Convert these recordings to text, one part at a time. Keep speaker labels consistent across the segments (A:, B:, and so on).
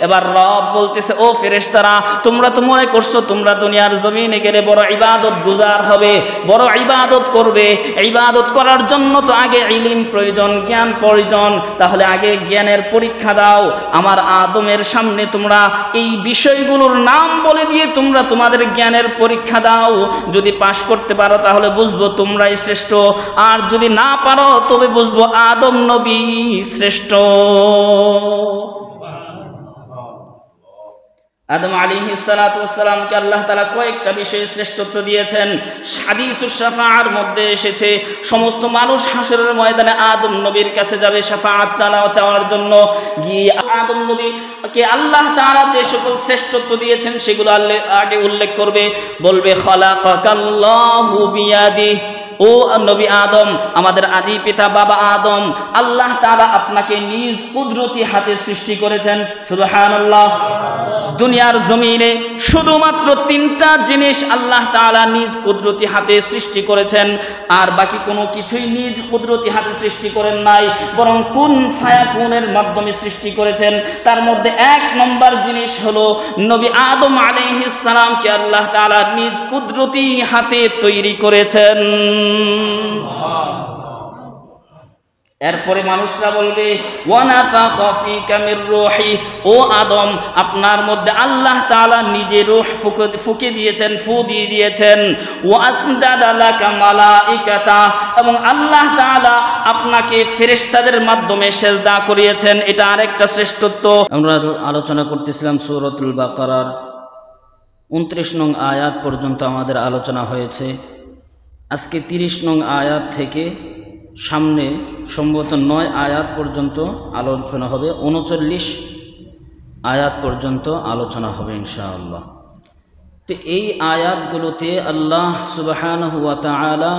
A: এবার রব বলতেছে, ও ফেরেশতারা, তোমরা তো মনে করছো তোমরা দুনিয়ার জমিনে গেলে বড় ইবাদত গুজার হবে, বড় ইবাদত করবে। ইবাদত করার জন্য তো আগে ইলম প্রয়োজন, জ্ঞান প্রয়োজন। তাহলে আগে জ্ঞানের পরীক্ষা দাও। আমার আদমের সামনে তোমরা এই বিষয়গুলোর নাম বলে দিয়ে তোমরা তোমাদের জ্ঞানের পরীক্ষা দাও। যদি পাশ করতে পারো তাহলে বুঝবো তোমরাই শ্রেষ্ঠ, আর যদি না পারো তবে বুঝবো আদম নবী শ্রেষ্ঠ। আদম আলাইহিস সালাতু ওয়াস সালামকে আল্লাহ তাআলা কয়েকটা বিষয়ে শ্রেষ্ঠত্ব দিয়েছেন। হাদিসুস শাফাআর মধ্যে এসেছে সমস্ত মানুষ হাসরের ময়দানে আদম নবীর কাছে যাবে শাফাআত চাওয়ার জন্য। গিয়ে আদম নবীকে আল্লাহ তাআলা যে সকল শ্রেষ্ঠত্ব দিয়েছেন সেগুলো আগে উল্লেখ করবে, বলবে খালাকাল্লাহু বিয়াদিহি, ও নবী আদম, আমাদের আদি পিতা বাবা আদম, আল্লাহ তাআলা আপনাকে নিজ কুদরতি হাতে সৃষ্টি করেছেন। সুবহানাল্লাহ। দুনিয়ার জমিনে শুধুমাত্র 3টা জিনিস আল্লাহ তাআলা নিজ কুদরতি হাতে সৃষ্টি করেছেন, আর বাকি কোনো কিছুই নিজ কুদরতি হাতে সৃষ্টি করেন নাই, বরং কুন ফায়াকুনের মাধ্যমে সৃষ্টি করেছেন। তার মধ্যে 1 নম্বর জিনিস হলো নবী আদম আলাইহিস সালামকে আল্লাহ তাআলা নিজ কুদরতি হাতে তৈরি করেছেন। এরপরে মানুষরা বলবে ওয়ানাফাখা ফীকা মির রূহি, ও আদম, আপনার মধ্যে আল্লাহ তাআলা নিজে রূহ ফুঁকে দিয়েছেন, ফু দিয়ে দিয়েছেন। ওয়াসজাদা লাকা মালাইকাতা, এবং আল্লাহ তাআলা আপনাকে ফেরেশতাদের মাধ্যমে সিজদা করিয়েছেন। এটা আরেকটা শ্রেষ্ঠত্ব। আমরা আলোচনা করতেছিলাম সূরাতুল বাকারার 29 নং আয়াত পর্যন্ত আমাদের আলোচনা হয়েছে। আজকে 30 নং আয়াত থেকে সামনে সম্ভবত 9 আয়াত পর্যন্ত আলোচনা হবে, 39 আয়াত পর্যন্ত আলোচনা হবে ইনশাআল্লাহ। তো এই আয়াতগুলোতে আল্লাহ সুবহানাহু ওয়া তাআলা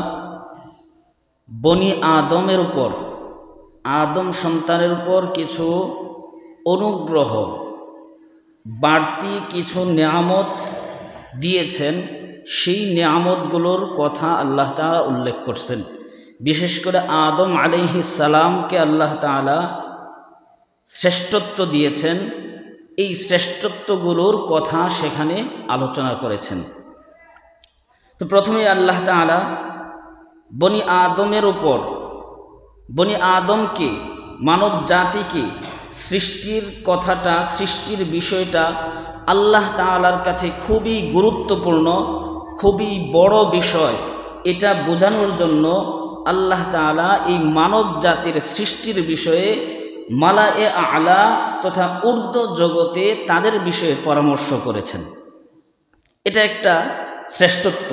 A: বনি আদমের উপর, আদম সন্তানের উপর কিছু অনুগ্রহ, বাড়তি কিছু নিয়ামত দিয়েছেন। সেই নিয়ামতগুলোর কথা আল্লাহ তাআলা উল্লেখ করছেন। বিশেষ করে আদম আলাইহিস সালামকে আল্লাহ তাআলা শ্রেষ্ঠত্ব দিয়েছেন। এই শ্রেষ্ঠত্বগুলোর কথা সেখানে আলোচনা করেছেন। তো প্রথমে আল্লাহ তাআলা বনি আদমের উপর, বনি আদমকে, মানব জাতিকে সৃষ্টির কথাটা, সৃষ্টির বিষয়টা আল্লাহ তাআলার কাছে খুবই গুরুত্বপূর্ণ, খুবই বড় বিষয়। এটা বোঝানোর জন্য আল্লাহ তাআলা এই মানব জাতির সৃষ্টির বিষয়ে মালায়ে আ'লা তথা ঊর্ধ্ব জগতে তাদের বিষয়ে পরামর্শ করেছেন। এটা একটা শ্রেষ্ঠত্ব।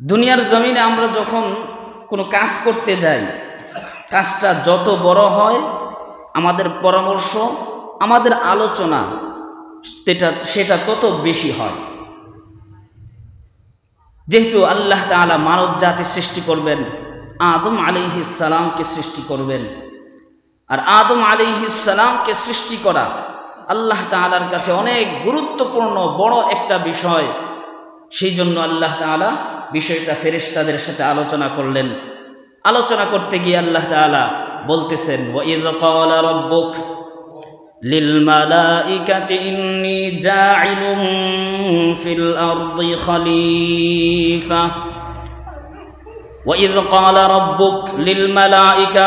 A: দুনিয়ার জমিনে আমরা যখন কোনো কাজ করতে যাই, কাজটা যত বড় হয় আমাদের পরামর্শ, আমাদের আলোচনা সেটা তত বেশি হয়। যেহেতু আল্লাহ তাআলা মানব জাতি সৃষ্টি করবেন, আদম আলাইহিস সালামকে সৃষ্টি করবেন, আর আদম আলাইহিস সালামকে সৃষ্টি করা আল্লাহ তাআলার কাছে অনেক গুরুত্বপূর্ণ বড় একটা বিষয়। সেই জন্য আল্লাহ তাআলা বিষয়টা ফেরেশতাদের সাথে আলোচনা করলেন। আলোচনা করতে গিয়ে আল্লাহ তাআলা বলতেছেন, ওয়াইয ক্বালা রাব্বুক লিল মালাইকাতি ইন্নী জাইলুম ফিল আরদি খলিফা। ওয়াইয ক্বালা রাব্বুক লিল মালাইকা,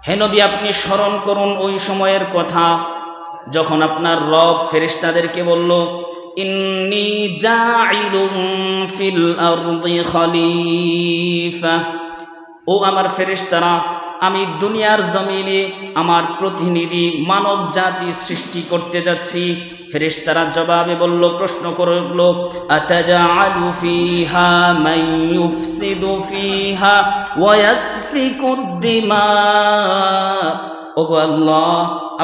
A: হে নবী আপনি স্মরণ করুন ওই সময়ের কথা যখন আপনার রব ফেরেশতাদেরকে বলল, ইন্নী জাইলুম ফিল আরদি খলিফা, ও আমার ফেরেশতারা, আমি দুনিয়ার জমিনে আমার প্রতিনিধি মানব জাতি সৃষ্টি করতে যাচ্ছি। ফেরেশতারা জবাবে বলল, প্রশ্ন করল, আতাজাআলু ফিহা মান ইউফসিদু ফিহা ওয়া ইয়াসফিকুদ দিমা। ওগো আল্লাহ,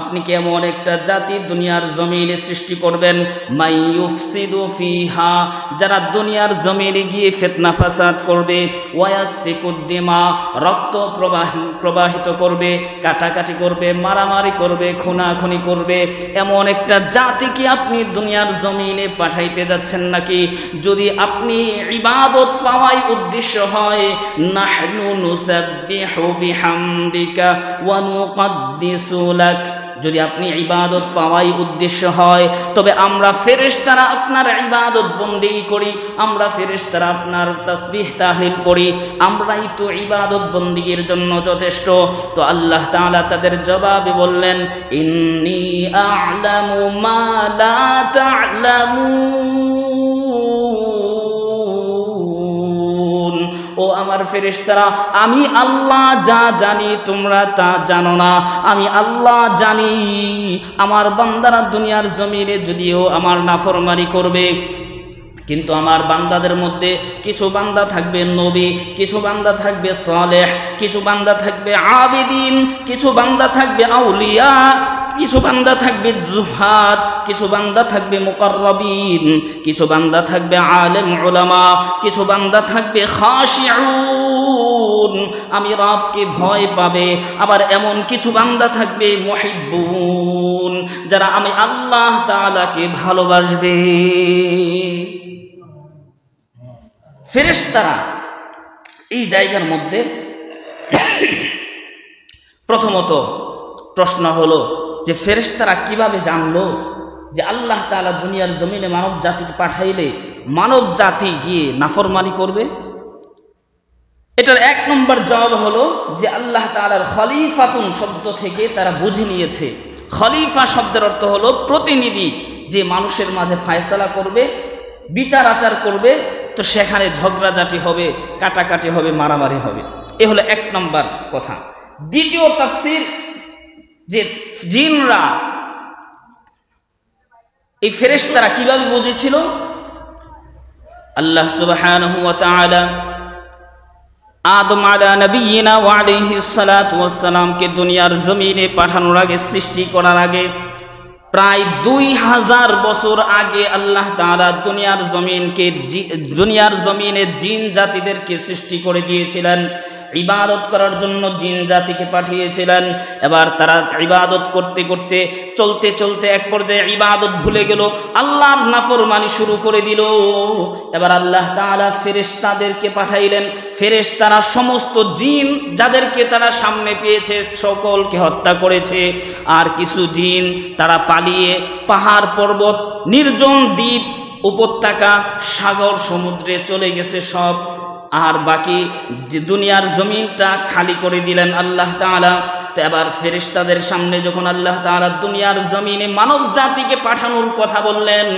A: আপনি কি এমন একটা জাতি দুনিয়ার জমিনে সৃষ্টি করবেন, মান ইউফসিদু ফিহা, যারা দুনিয়ার জমিনে গিয়ে ফিতনা ফাসাদ করবে, ওয়া ইয়াসফিকুদ দিমা, রক্ত প্রবাহিত করবে, কাটাকাটি করবে, মারামারি করবে, খুনাখুনি করবে, এমন একটা জাতি কি আপনি দুনিয়ার জমিনে পাঠাইতে যাচ্ছেন নাকি? যদি আপনি ইবাদত পাওয়াই উদ্দেশ্য হয়, নাহনু নুসাব্বিহু বিহামদিকা ওয়া নুকদ্দিসু লাক, যদি আপনি ইবাদত পাওয়াই উদ্দেশ্য হয়, তবে আমরা ফেরেশতারা আপনার ইবাদত বন্দেগী করি, আমরা ফেরেশতারা আপনার তাসবিহ তাহলিল করি, আমরাই তো ইবাদত বন্দেগীর জন্য যথেষ্ট। তো আল্লাহ তাআলা তাদের জবাবে বললেন, ইন্নী আ'লামু মা লা তা'লামুন। ও আমার ফেরেশতারা, আমি আল্লাহ যা জানি তোমরা তা জানো না। আমি আল্লাহ জানি আমার বান্দারা দুনিয়ার জমিনে যদিও আমার নাফরমানি করবে, কিন্তু আমার বান্দাদের মধ্যে কিছু বান্দা থাকবে নবী, কিছু বান্দা থাকবে সালেহ, কিছু বান্দা থাকবে আবিদিন, কিছু বান্দা থাকবে আউলিয়া, কিছু বান্দা থাকবে জুহাদ, কিছু বান্দা থাকবে মুকাররাবিন, কিছু বান্দা থাকবে আলেম উলামা, কিছু বান্দা থাকবে খাশিউন, আমি রবকে ভয় পাবে। আবার এমন কিছু বান্দা থাকবে মুহিব্বুন, যারা আমি আল্লাহ তাআলাকে ভালোবাসবে। ফেরেশতারা এই জায়গার মধ্যে প্রথমত প্রশ্ন হলো যে ফেরেশতারা কিভাবে জানলো যে আল্লাহ তাআলা দুনিয়ার জমিনে মানব জাতিকে পাঠাইলে মানব জাতি গিয়ে নাফরমানি করবে? এটার এক নম্বর জবাব হলো যে আল্লাহ তাআলার খলিফাতুন শব্দ থেকে তারা বুঝে নিয়েছে। খলিফা শব্দের অর্থ হলো প্রতিনিধি, যে মানুষের মাঝে ফায়সালা করবে, বিচার আচার করবে, তো সেখানে ঝগড়াঝাটি হবে, কাটাকাটি হবে, মারামারি হবে। এ হলো এক নম্বর কথা। দ্বিতীয় তাফসীর, যে জিনরা এই ফেরেশতারা কিভাবে বুঝেছিল? আল্লাহ সুবহানাহু ওয়া তাআলা আদম আলা নবিয়িনা ওয়া আলাইহিস সালাতু ওয়াস সালামকে দুনিয়ার জমিনে পাঠানোর আগে, সৃষ্টি করার আগে, প্রায় 2000 বছর আগে আল্লাহ তাআলা দুনিয়ার জমিনে জিন জাতিদেরকে সৃষ্টি করে দিয়েছিলেন, ইবাদত করার জন্য জিন জাতিকে পাঠিয়েছিলেন। এবার তারা ইবাদত করতে করতে চলতে চলতে এক পর্যায়ে ইবাদত ভুলে গেল, আল্লাহর নাফরমানি শুরু করে দিল। এবার আল্লাহ তাআলা ফেরেশতাদেরকে পাঠাইলেন। ফেরেশতারা সমস্ত জিন যাদেরকে তারা সামনে পেয়েছে সকলকে হত্যা করেছে। আর কিছু জিন তারা পালিয়ে পাহাড় পর্বত, নির্জন দ্বীপ, উপত্যকা, সাগর, সমুদ্রে চলে গেছে সব। আর বাকি যে দুনিয়ার জমিনটা খালি করে দিলেন আল্লাহ তাআলা। তো এবার ফেরেশতাদের সামনে যখন আল্লাহ তাআলা দুনিয়ার জমিনে মানব জাতিকে পাঠানোর কথা বললেন,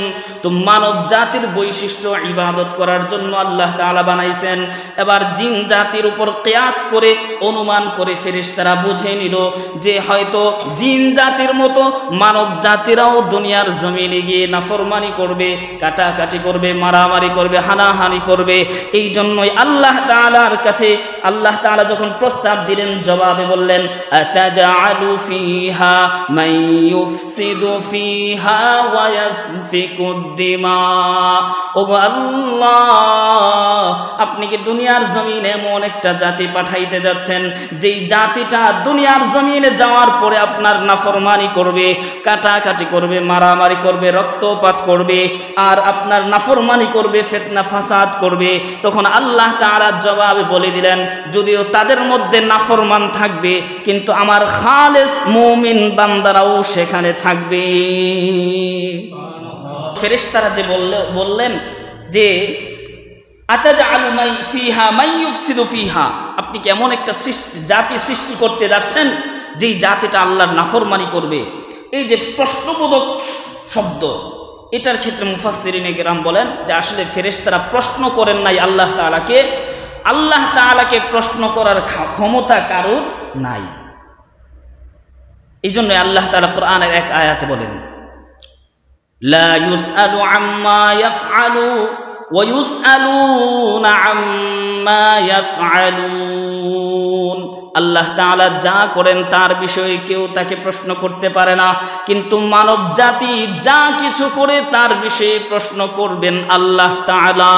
A: তো মানব জাতির বৈশিষ্ট্য ইবাদত করার জন্য আল্লাহ তাআলা বানাইছেন। এবার জিন জাতির উপর কিয়াস করে, অনুমান করে ফেরেশতারা বুঝে নিল যে হয়তো জিন জাতির মতো মানব জাতিরাও দুনিয়ার জমিনে গিয়ে নাফরমানি করবে, কাটাকাটি করবে, মারামারি করবে, হানাহানি করবে। এই জন্যই আল্লাহ তাআলার কাছে আল্লাহ তাআলা যখন প্রস্তাব দিলেন, জবাবে বললেন, আতাজআলু ফিহা মান ইউফসিদু ফিহা ওয়া ইয়াসফিকুদ দিমা। ওগো আল্লাহ, আপনি কি দুনিয়ার জমিনে এমন একটা জাতি পাঠাইতে যাচ্ছেন যেই জাতিটা দুনিয়ার জমিনে যাওয়ার পরে আপনার নাফরমানি করবে, কাটাকাটি করবে, মারামারি করবে, রক্তপাত করবে, আর আপনার নাফরমানি করবে, ফিতনা ফাসাদ করবে? তখন আল্লাহ তাআলা জবাবে বলে দিলেন, যদিও তাদের মধ্যে নাফরমান থাকবে, কিন্তু আমার খালেস মুমিন বান্দারাও সেখানে থাকবে। ফেরেশতারা যে বললেন যে আতাজআলু ফিহা মান ইউফসিদু ফিহা, আপনি কি এমন একটা জাতি সৃষ্টি করতে যাচ্ছেন যেই জাতিটা আল্লাহর নাফরমানি করবে? এই যে প্রশ্নবোধক শব্দ, এটার ক্ষেত্রে মুফাসসিরিনে কেরাম বলেন যে আসলে ফেরেশতারা প্রশ্ন করেন নাই আল্লাহ তাআলাকে। আল্লাহ তাআলাকে প্রশ্ন করার ক্ষমতা কারোর নাই। এই জন্য আল্লাহ তাআলা কোরআনের এক আয়াতে বলেন, লা ইউসআলু আম্মা ইয়াফআলু ওয়া ইউসআলুনা আম্মা ইয়াফআলুন। আল্লাহ তাআলা যা করেন তার বিষয়ে কেউ তাকে প্রশ্ন করতে পারে না, কিন্তু মানব জাতি যা কিছু করে তার বিষয়ে প্রশ্ন করবেন আল্লাহ তাআলা।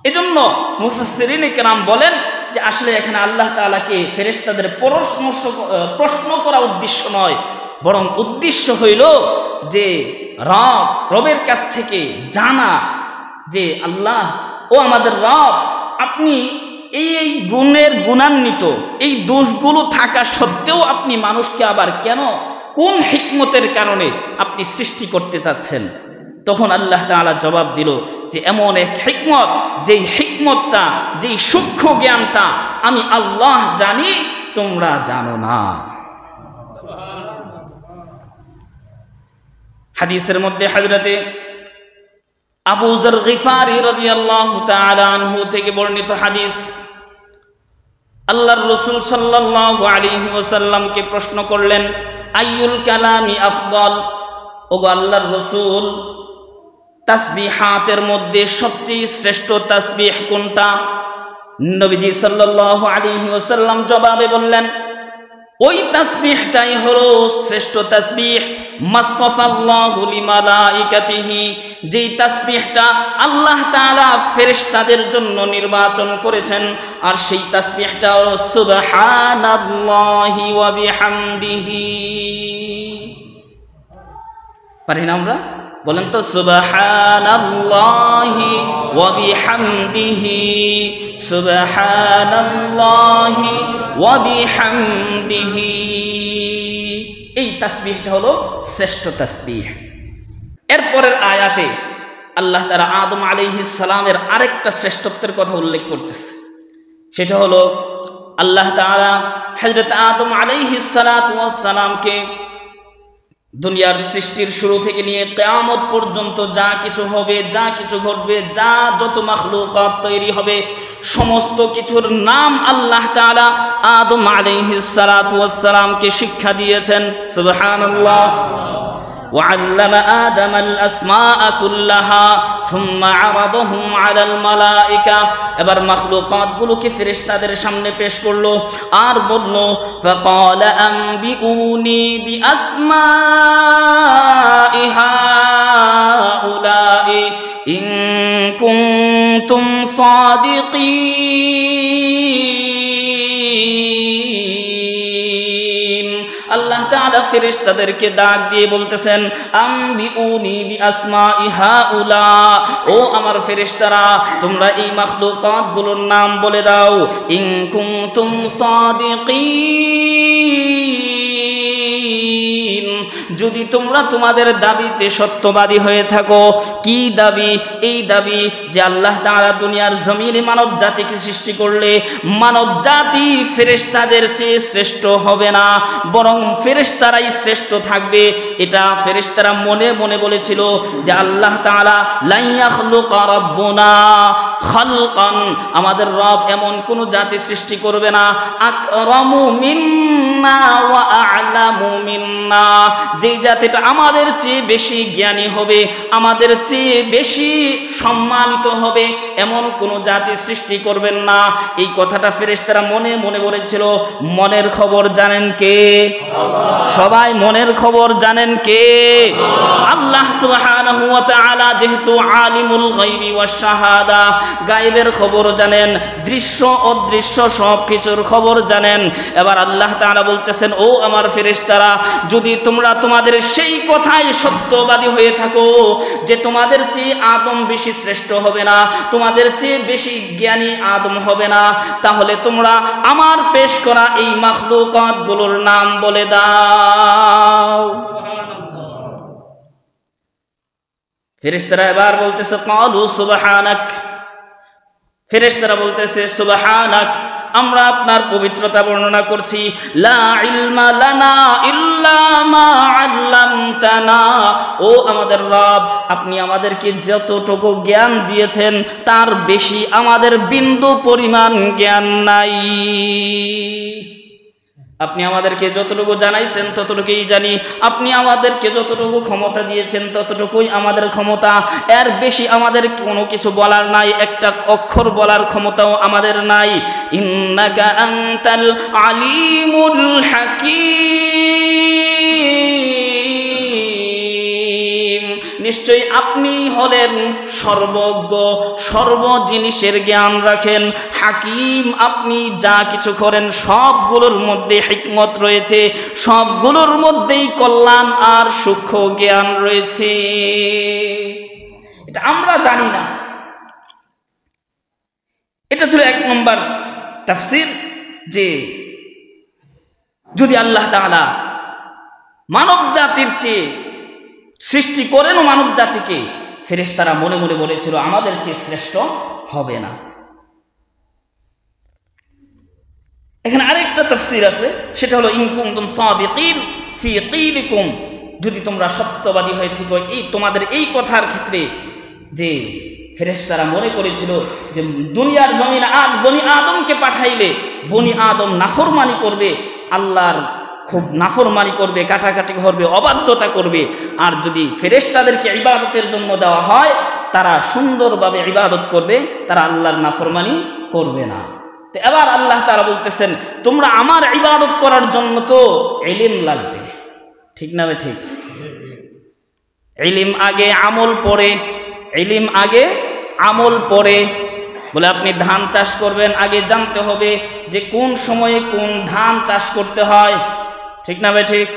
A: এজন্য মুফাসসিরিনে কেরাম বলেন যে আসলে এখানে আল্লাহ তাআলাকে ফেরেশতাদের প্রশ্ন করা উদ্দেশ্য নয়, বরং উদ্দেশ্য হইল যে রবের কাছ থেকে জানা যে আল্লাহ ও আমাদের রব, আপনি এই গুণের গুণান্বিত, এই দোষগুলো থাকা সত্ত্বেও আপনি মানুষকে আবার কেন, কোন হিকমতের কারণে আপনি সৃষ্টি করতে চাচ্ছেন? তখন আল্লাহ তাআলা জবাব দিল যে এমন এক হিকমত, যেই হিকমতটা, যেই সূক্ষ্ম জ্ঞানটা আমি আল্লাহ জানি, তোমরা জানো না। হাদিসের মধ্যে হযরতে আবু যর গিফারি রাদিয়াল্লাহু তাআলা আনহু থেকে বর্ণিত হাদিস, আল্লাহর রাসূল সাল্লাল্লাহু আলাইহি ওয়াসাল্লামকে প্রশ্ন করলেন, আইয়ুল কালামি আফদল, ওগো আল্লাহর রাসূল, তাসবিহাতের মধ্যে সবচেয়ে শ্রেষ্ঠ তাসবিহ কোনটা? নবীজি সাল্লাল্লাহু আলাইহি ওয়াসাল্লাম জবাবে বললেন, ওই তাসবিহটাই হলো শ্রেষ্ঠ তাসবিহ, মাসতাফাল্লাহু লিমালাইকাতিহি, যেই তাসবিহটা আল্লাহ তাআলা ফেরেশতাদের জন্য নির্বাচন করেছেন, আর সেই তাসবিহটা হলো সুবহানাল্লাহি ওয়া বিহামদিহি। পারি না আমরা? বলেন তো, সুবহানাল্লাহি ওয়া বিহামদিহি, সুবহানাল্লাহি ওয়া বিহামদিহি। এই তাসবিহটা হলো শ্রেষ্ঠ তাসবিহ। এরপরের আয়াতে আল্লাহ তাআলা আদম আলাইহিস সালামের আরেকটা শ্রেষ্ঠত্বের কথা উল্লেখ করতেছে। সেটা হলো আল্লাহ তাআলা হযরত আদম আলাইহিস সালাতু ওয়াস সালামকে দুনিয়ার সৃষ্টির শুরু থেকে নিয়ে কিয়ামত পর্যন্ত যা কিছু হবে, যা কিছু ঘটবে, যা যত মাখলুকাত তৈরি হবে, সমস্ত কিছুর নাম আল্লাহ তাআলা আদম আলাইহিস সালাতু ওয়াস সালামকে শিক্ষা দিয়েছেন। সুবহানাল্লাহ। وعلم آدم الأسماء كلها ثم عرضهم على الملائكة। এবার মাখলুকাত গুলোকে ফেরেশতাদের সামনে পেশ করলো আর বলল, فقال أنبئوني بأسماء هؤلاء إن كنتم صادقين। আল্লাহ তাআলা ফেরেশতাদেরকে ডাক দিয়ে বলতেছেন, আম্বিউনি বিআসমাই হাউলা, ও আমার ফেরেশতারা, তোমরা এই মাখলুকাত গুলোর নাম বলে দাও। ইন কুনতুম সাদিকিন, যদি তোমরা তোমাদের দাবিতে সত্যবাদী হয়ে থাকো। কি দাবি? এই দাবি যে আল্লাহ তাআলা দুনিয়ার জমিনে মানব জাতিকে সৃষ্টি করলে মানব জাতি ফেরেশতাদের চেয়ে শ্রেষ্ঠ হবে না, বরং ফেরেশতারাই শ্রেষ্ঠ থাকবে। এটা ফেরেশতারা মনে মনে বলেছিল যে আল্লাহ তাআলা লা ইয়াখলুকা রাব্বুনা খালকান, আমাদের রব এমন কোন জাতি সৃষ্টি করবে না, আকরামু মিন্না ওয়া আ'লামু মিন্না, যেই জাতিটা আমাদের চেয়ে বেশি জ্ঞানী হবে, আমাদের চেয়ে বেশি সম্মানিত হবে, এমন কোন জাতি সৃষ্টি করবেন না। এই কথাটা ফেরেশতারা মনে মনে বলেছিল। মনের খবর জানেন কে? সবাই মনের খবর জানেন কে? আল্লাহ সুবহানাহু ওয়া তাআলা যেহেতু আলিমুল গায়বি ওয়াশ শাহাদা, গায়বের খবর জানেন, দৃশ্য অদৃশ্য সব কিছুর খবর জানেন। এবার আল্লাহ তাআলা বলতেছেন, ও আমার ফেরেশতারা, যদি তোমরা তোমাদের সেই কথায় সত্যবাদী হয়ে থাকো যে তোমাদের চেয়ে আদম বেশি শ্রেষ্ঠ হবে না, তোমাদের চেয়ে বেশি জ্ঞানী আদম হবে না, তাহলে তোমরা আমার পেশ করা এই মাখলুকাত গুলোর নাম বলে দাও। ফেরেশতারা এবার বলতেছে, ক্বালু সুবহানাক, ফেরেশতারা বলতেছে, সুবহানাক, আমরা আপনার পবিত্রতা বর্ণনা করছি। লা ইলমা লানা ইল্লা মা আল্লামতানা, ও আমাদের রব, আপনি আমাদেরকে যতটুকু জ্ঞান দিয়েছেন তার বেশি আমাদের বিন্দু পরিমাণ জ্ঞান নাই। আপনি আমাদেরকে যতটুকু জানাইছেন ততটুকুই জানি, আপনি আমাদেরকে যতটুকু ক্ষমতা দিয়েছেন ততটুকুই আমাদের ক্ষমতা, এর বেশি আমাদের কোনো কিছু বলার নাই, একটা অক্ষর বলার ক্ষমতাও আমাদের নাই। ইন্নাকা আনতাল আলিমুল হাকীম, নিশ্চয়ই আপনি হলেন সর্বজ্ঞ, সর্ব জিনিসের জ্ঞান রাখেন। হাকিম, আপনি যা কিছু করেন সবগুলোর মধ্যে হিকমত রয়েছে, সবগুলোর মধ্যেই কল্যাণ আর সূক্ষ্ম জ্ঞান রয়েছে। এটা আমরা জানি না। এটা ছিল এক নম্বর তাফসীর যে যদি আল্লাহ তাআলা মানব জাতির চেয়ে সৃষ্টি করেনও মানব জাতিকে, ফেরেশতারা মনে মনে বলেছিল আমাদের চেয়ে শ্রেষ্ঠ হবে না। এখানে আরেকটা তাফসীর আছে, সেটা হলো ইন কুনতুম সাদিকিন ফি কিলিকুম, যদি তোমরা সত্যবাদী হয়ে থাকো এই তোমাদের এই কথার ক্ষেত্রে, যে ফেরেশতারা মনে করেছিল যে দুনিয়ার জমিনে বনি আদমকে পাঠাইলে বনি আদম নাফরমানি করবে, আল্লাহর খুব নাফরমানি করবে, কাটাকাটি করবে, অবাধ্যতা করবে, আর যদি ফেরেশতাদেরকে ইবাদতের জন্য দেওয়া হয় তারা সুন্দরভাবে ইবাদত করবে, তারা আল্লাহর নাফরমানি করবে না। তো এবার আল্লাহ তাআলা বলতেছেন তোমরা আমার ইবাদত করার জন্য তো ইলম লাগবে, ঠিক না? ঠিক, ইলম আগে আমল পরে, ইলম আগে আমল পরে। বলে আপনি ধান চাষ করবেন, আগে জানতে হবে যে কোন সময়ে কোন ধান চাষ করতে হয়, ঠিক না ভাই? ঠিক।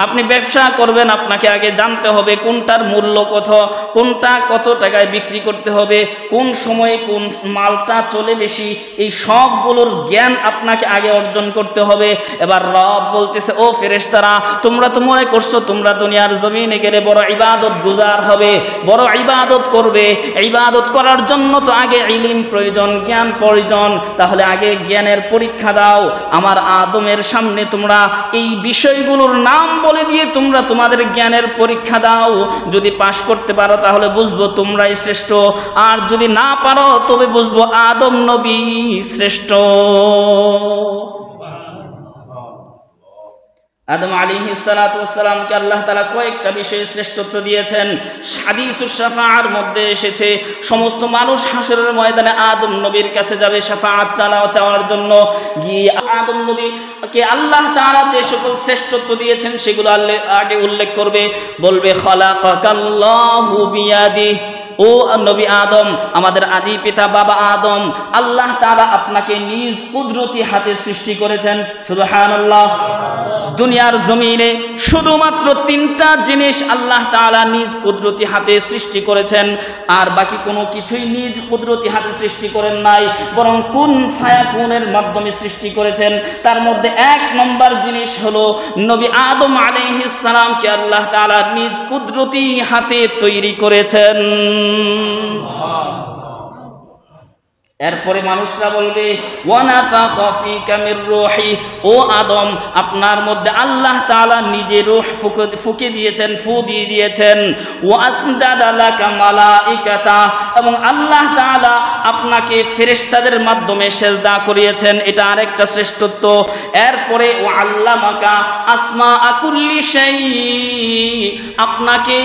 A: আপনি ব্যবসা করবেন, আপনাকে আগে জানতে হবে কোনটার মূল্য কত, কোনটা কত টাকায় বিক্রি করতে হবে, কোন সময়ে কোন মালটা চলে বেশি, এই সবগুলোর জ্ঞান আপনাকে আগে অর্জন করতে হবে। এবার রব বলতেছে ও ফেরেশতারা, তোমরা তো মনে করছো তোমরা দুনিয়ার জমিনে গেলে বড় ইবাদত গুজার হবে, বড় ইবাদত করবে, ইবাদত করার জন্য তো আগে ইলম প্রয়োজন, জ্ঞান প্রয়োজন, তাহলে আগে জ্ঞানের পরীক্ষা দাও। আমার আদমের সামনে তোমরা এই বিষয়গুলোর নাম বলে দিয়ে তোমরা তোমাদের জ্ঞানের পরীক্ষা দাও, যদি পাশ করতে পারো তাহলে বুঝবো তোমরাই শ্রেষ্ঠ, আর যদি না পারো তবে বুঝবো আদম নবী শ্রেষ্ঠ। আদম আলাইহিস সালাতু ওয়াস সালামকে আল্লাহ তাআলা কয়েকটা বিষয়ে শ্রেষ্ঠত্ব দিয়েছেন। হাদিসুস শাফাআর মধ্যে এসেছে সমস্ত মানুষ হাসরের ময়দানে আদম নবীর কাছে যাবে শাফাআত চাওয়ার জন্য। গিয়ে আদম নবীকে আল্লাহ তাআলা যে সকল শ্রেষ্ঠত্ব দিয়েছেন সেগুলো আগে উল্লেখ করবে, বলবে খালাকাকাল্লাহু বিয়াদিহি, ও নবী আদম, আমাদের আদি পিতা বাবা আদম, আল্লাহ তাআলা আপনাকে নিজ কুদরতি হাতে সৃষ্টি করেছেন। সুবহানাল্লাহ। দুনিয়ার জমিনে শুধুমাত্র 3টা জিনিস আল্লাহ তাআলা নিজ কুদরতি হাতে সৃষ্টি করেছেন, আর বাকি কোনো কিছুই নিজ কুদরতি হাতে সৃষ্টি করেন নাই, বরং কুন ফায়াকুনের মাধ্যমে সৃষ্টি করেছেন। তার মধ্যে 1 নম্বর জিনিস হলো নবী আদম আলাইহিস সালামকে আল্লাহ তাআলা নিজ কুদরতি হাতে তৈরি করেছেন। এরপরে মানুষরা বলবে ওয়ানাফাখা ফীকা মির রূহি, ও আদম আপনার মধ্যে আল্লাহ তাআলা নিজে রূহ ফুঁকে দিয়েছেন, ফু দিয়ে দিয়েছেন। ওয়াসজাদা লাকা মালাইকাতা, এবং আল্লাহ তাআলা আপনাকে ফেরেশতাদের মাধ্যমে সেজদা করিয়েছেন, এটা আরেকটা শ্রেষ্ঠত্ব। এরপরে ওয়াল্লামাকা আসমাআ কুল্লি শাই, আপনাকে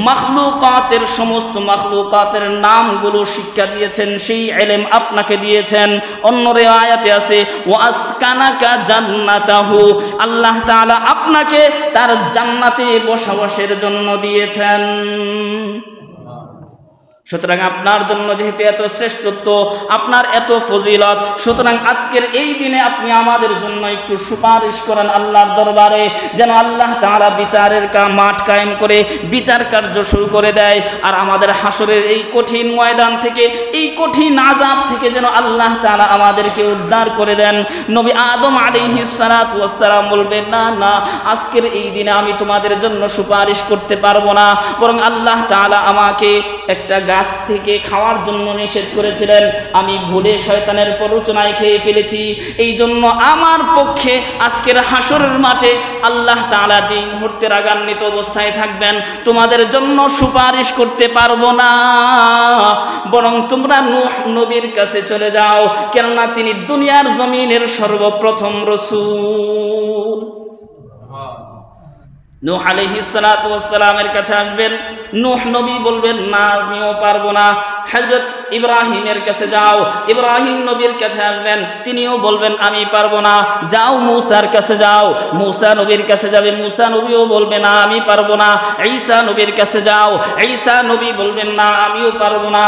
A: মাখলুকাতের সমস্ত মাখলুকাতের নামগুলো শিক্ষা দিয়েছেন, সেই ইলম আপনাকে দিয়েছেন। অন্য রিওয়ায়াতে আছে ওয়াসকানাকা জান্নাতাহু, আল্লাহ তাআলা আপনাকে তার জান্নাতে বসবাসের জন্য দিয়েছেন। সুতরাং আপনার জন্য যেহেতু এত শ্রেষ্ঠত্ব, আপনার এত ফজিলত, সুতরাং আজকের এই দিনে আপনি আমাদের জন্য একটু সুপারিশ করেন আল্লাহর দরবারে, যেন আল্লাহ তাআলা বিচারের মাঠ কায়েম করে বিচার কার্য শুরু করে দেয়, আর আমাদের হাসরের এই কঠিন ময়দান থেকে, এই কঠিন আযাব থেকে যেন আল্লাহ তাআলা আমাদেরকে উদ্ধার করে দেন। নবী আদম আলাইহিস সালাতু ওয়াস সালাম বলবেন না না, আজকের এই দিনে আমি তোমাদের জন্য সুপারিশ করতে পারবো না, বরং আল্লাহ তাআলা আমাকে একটা গাছ থেকে খাওয়ার জন্য নিষেধ করেছিলেন, আমি ভুলে শয়তানের প্ররোচনায় খেয়ে ফেলেছি, এই জন্য আমার পক্ষে আজকের হাসরের মাঠে আল্লাহ তাআলা যেই মুহূর্তে রাগান্বিত অবস্থায় থাকবেন তোমাদের জন্য সুপারিশ করতে পারবো না, বরং তোমরা নূহ নবীর কাছে চলে যাও, কেননা তিনি দুনিয়ার জমিনের সর্বপ্রথম রাসূল। নূহ আলাইহিস সালাতু ওয়াস সালামের কাছে আসবেন, নূহ নবী বলবেন না আমিও পারবো না। হযরত ইব্রাহিমের কাছে যাও, ইব্রাহিম নবীর কাছে আসবেন, তিনিও বলবেন আমি পারবো না। যাও মূসার কাছে যাও, মূসা নবীর কাছে যাবে, মূসা নবীও বলবে না আমি পারবো না। ঈসা নবীর কাছে যাও, ঈসা নবী বলবেন না আমিও পারবো না।